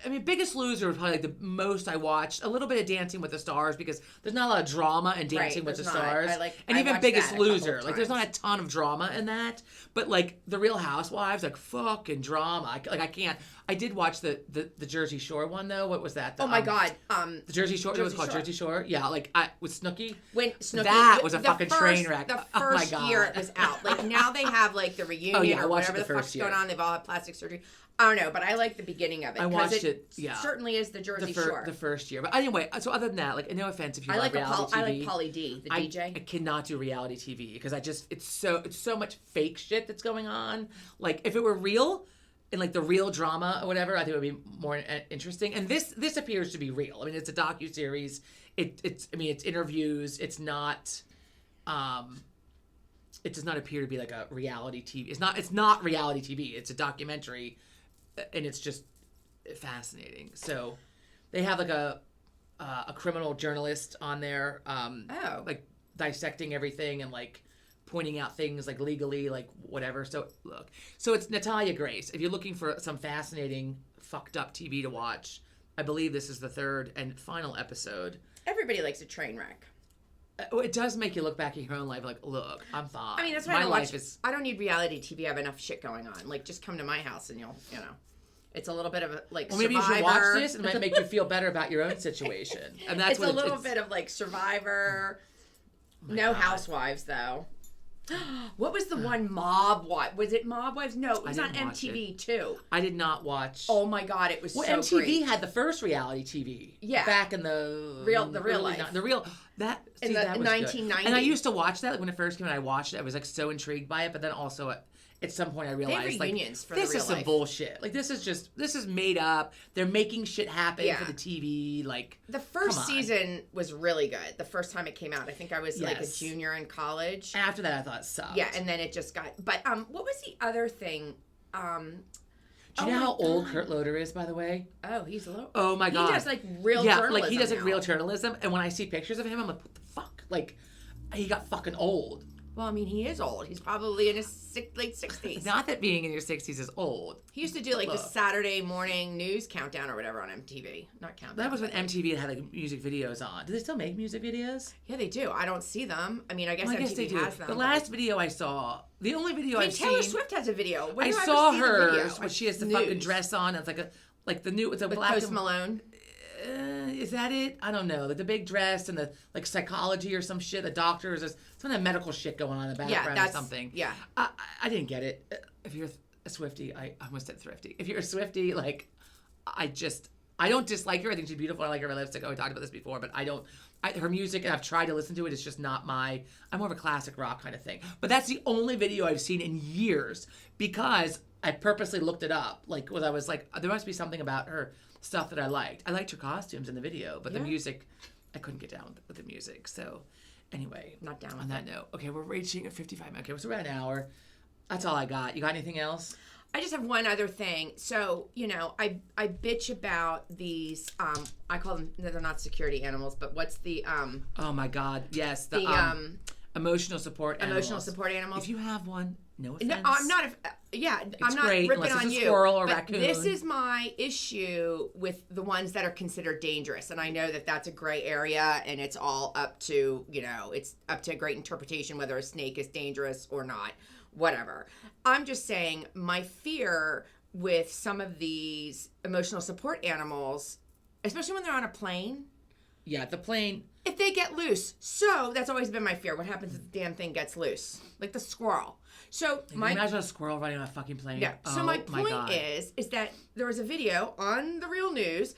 I mean, Biggest Loser was probably like the most I watched. A little bit of Dancing with the Stars because there's not a lot of drama in Dancing with the Stars. And even Biggest Loser, like there's not a ton of drama in that. But like the Real Housewives, like fucking drama. I can't. I did watch the Jersey Shore one though. What was that? Oh my god. The Jersey Shore. It was called Jersey Shore. Yeah, like with Snooki. That was a fucking train wreck. The first year it was out. Like now they have like the reunion or whatever the fuck's going on. They've all had plastic surgery. I don't know, but I like the beginning of it. I watched it. Yeah, certainly is the Jersey Shore. The first year, but anyway. So other than that, like, no offense if you like reality TV. I like Pauly D, the DJ. I cannot do reality TV because it's so much fake shit that's going on. Like if it were real, and like the real drama or whatever, I think it would be more interesting. And this appears to be real. I mean, it's a docuseries. It's interviews. It's not. It does not appear to be like a reality TV. It's not reality TV. It's a documentary. And it's just fascinating. So they have like a criminal journalist on there, like dissecting everything and like pointing out things like legally, like whatever. So look, so it's Natalia Grace. If you're looking for some fascinating, fucked up TV to watch, I believe this is the third and final episode. Everybody likes a train wreck. It does make you look back at your own life, like, look, I'm fine. I mean, that's why I don't need reality TV. I have enough shit going on. Like, just come to my house and you'll. It's a little bit of like Well, maybe Survivor. you should watch this, and it might make you feel better about your own situation. And that's It's a little bit of like Survivor. No God. Housewives though. What was the one Mob Wives? Was it Mob Wives? No, it was on didn't watch MTV too. I did not watch. Oh my God, it was so MTV great. had the first reality TV. Yeah. Back in the real early life. The real that In the that was 1990s. good. And I used to watch that when it first came out. I watched it. I was like so intrigued by it, but then also at some point I realized like reunions for this the real is some life. bullshit. Like this is made up. They're making shit happen Yeah. for the TV. Like The first come on. season was really good. The first time it came out, I think I was like a Yes. junior in college. After that, I thought it sucked. Yeah, and then it just got. But what was the other thing? Do you know how old Kurt Loder is, by the way? Oh, he's low. Oh my God. He does like real yeah, journalism. like he does like now. real journalism. And when I see pictures of him, I'm like, what the fuck? Like, he got fucking old. Well, I mean, he is old. He's probably in his late 60s. Not that being in your 60s is old. He used to do like the Look. Saturday morning news countdown or whatever on MTV. Not countdown. That was when MTV had like music videos on. Do they still make music videos? Yeah, they do. I don't see them. I mean, I guess Well, I MTV guess they do. has them. The but- last video I saw, the only video I mean, I've Taylor seen, Swift has a video. When I do I saw ever see the video? hers when she has the News. fucking dress on. It's like it's a With black Post and Malone. is that it? I don't know. Like the big dress and the like psychology or some shit. The doctors, there's some of that medical shit going on in the background or that's something. yeah. I didn't get it. If you're a Swiftie, I almost said thrifty. If you're a Swiftie, like I don't dislike her. I think she's beautiful. I like her lipstick. Oh, we talked about this before, but her music, and I've tried to listen to it. It's just not I'm more of a classic rock kind of thing. But that's the only video I've seen in years because I purposely looked it up. Like, I was like, there must be something about her stuff that I liked. I liked her costumes in the video, but the music, I couldn't get down with the music. So, anyway, Not down on with that note. Okay, we're reaching a 55 minutes. Okay, so we're at an hour. That's all I got. You got anything else? I just have one other thing. So, I bitch about these, I call them, they're not security animals, but what's the, Oh my God, yes. the Emotional support animals. emotional support animals. If you have one, no offense. No, I'm not. I'm not great, ripping unless on it's a you. squirrel or but raccoon. this is my issue with the ones that are considered dangerous, and I know that that's a gray area, and it's all up to it's up to great interpretation whether a snake is dangerous or not. Whatever. I'm just saying my fear with some of these emotional support animals, especially when they're on a plane. Yeah, the plane. If they get loose. So that's always been my fear. What happens if the damn thing gets loose? Like the squirrel. So Can you imagine a squirrel riding on a fucking plane? Yeah. So Oh, my point God. is that there was a video on the real news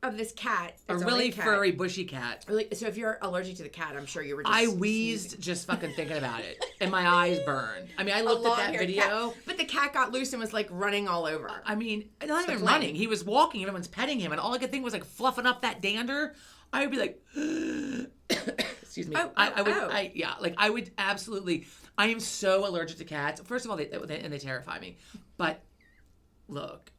of this cat. A It's really white cat. furry, bushy cat. So if you're allergic to the cat, I'm sure you were just I wheezed just fucking thinking about it, and my eyes burned. I mean, I looked at that long-haired video. cat. But the cat got loose and was like running all over. I mean, not even plane. running. He was walking. Everyone's petting him, and all I could think was like fluffing up that dander. I would be like, excuse me. I would absolutely. I am so allergic to cats. First of all, they terrify me. But look,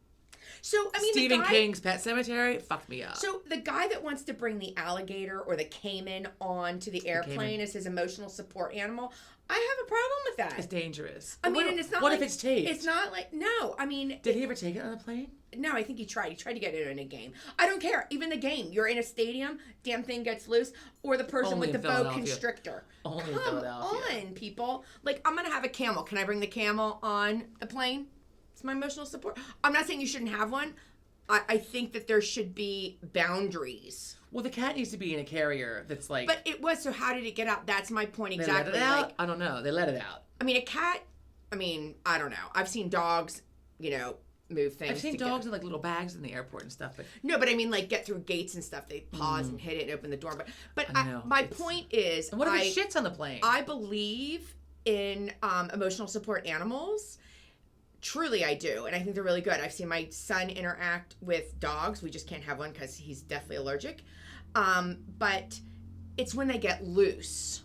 So I mean, Stephen the guy, King's Pet Cemetery fucked me up. So the guy that wants to bring the alligator or the caiman onto the airplane as his emotional support animal, I have a problem with that. It's dangerous. I mean, and it's not. What like, if it's taped? It's not like no. I mean, Did he ever take it on a plane? no. I think he tried. He tried to get it in a game. I don't care. Even the game. You're in a stadium. Damn thing gets loose. Or the person Only with the in boa Philadelphia. constrictor. Only in Come Philadelphia. on, people. Like I'm gonna have a camel. Can I bring the camel on the plane? It's my emotional support. I'm not saying you shouldn't have one. I think that there should be boundaries. Well, the cat needs to be in a carrier that's like. But it was, so how did it get out? That's my point they exactly. let it out? Like, I don't know. They let it out. I mean, a cat, I don't know. I've seen dogs, move things. I've seen to dogs in like little bags in the airport and stuff. But No, but I mean, like, get through gates and stuff. They pause and hit it and open the door. But I know. my point is, and what if it shits on the plane? I believe in emotional support animals. Truly, I do. And I think they're really good. I've seen my son interact with dogs. We just can't have one because he's deathly allergic. But it's when they get loose.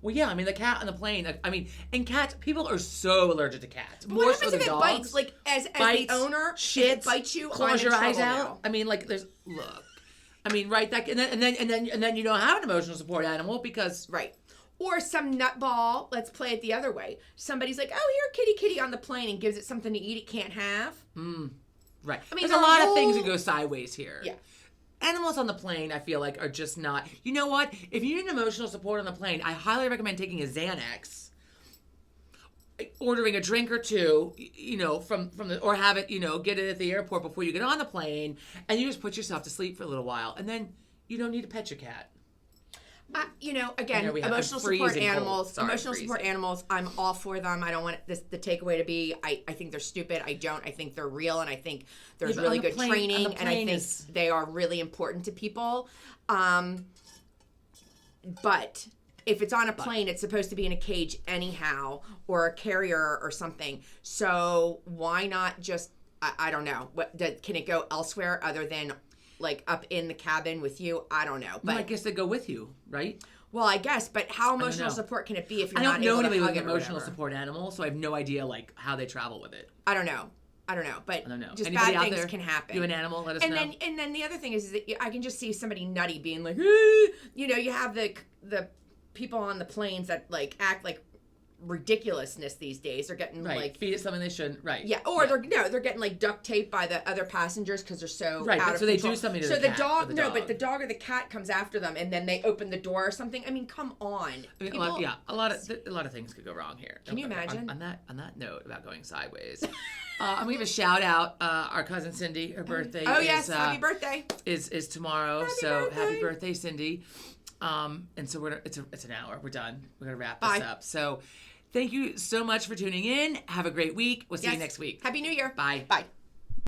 Well, yeah. I mean, the cat on the plane. I mean, and cats. People are so allergic to cats. But More what so happens than if it dogs. bites? Like, as bites, the owner, shits, if it bites you, claws I'm your in eyes trouble out. now. I mean, like, there's look. I mean, right? That and then you don't have an emotional support animal because Right. Or some nutball, let's play it the other way. Somebody's like, oh, here, kitty on the plane, and gives it something to eat it can't have. right. I mean, there's a lot of things that whole- go sideways here. Yeah. Animals on the plane, I feel like, are just not. You know what? If you need emotional support on the plane, I highly recommend taking a Xanax. ordering a drink or two, from the, or have it, get it at the airport before you get on the plane, and you just put yourself to sleep for a little while, and then you don't need to pet your cat. Again, emotional support animals. Emotional support animals. I'm all for them. I don't want the takeaway to be. I think they're stupid. I don't. I think they're real, and I think there's really good training, and I think they are really important to people. But if it's on a plane, it's supposed to be in a cage anyhow, or a carrier or something. So why not just? I don't know. Can it go elsewhere other than? Like up in the cabin with you, I don't know. But I guess they go with you, right? Well, I guess, but how emotional support can it be if you're not able to hug it? I don't know anybody with emotional support animals, so I have no idea like how they travel with it. I don't know, but I don't know. Just Anybody bad things can happen. You an animal? Let us know. And then the other thing is that I can just see somebody nutty being like, you have the people on the planes that like act like ridiculousness these days. They're getting like feed it something they shouldn't. Right. Yeah. Or they're getting like duct taped by the other passengers because they're so out of so control. they do something to the dog. But the dog or the cat comes after them and then they open the door or something. I mean, come on. A lot of things could go wrong here. Can you imagine? On that note about going sideways, I'm gonna give a shout out. Our cousin Cindy, her birthday. Oh yes, happy birthday. Is tomorrow. Happy birthday, Cindy. And so it's an hour. We're done. We're gonna wrap this up. So. Thank you so much for tuning in. Have a great week. We'll see you next week. Happy New Year. Bye. Bye.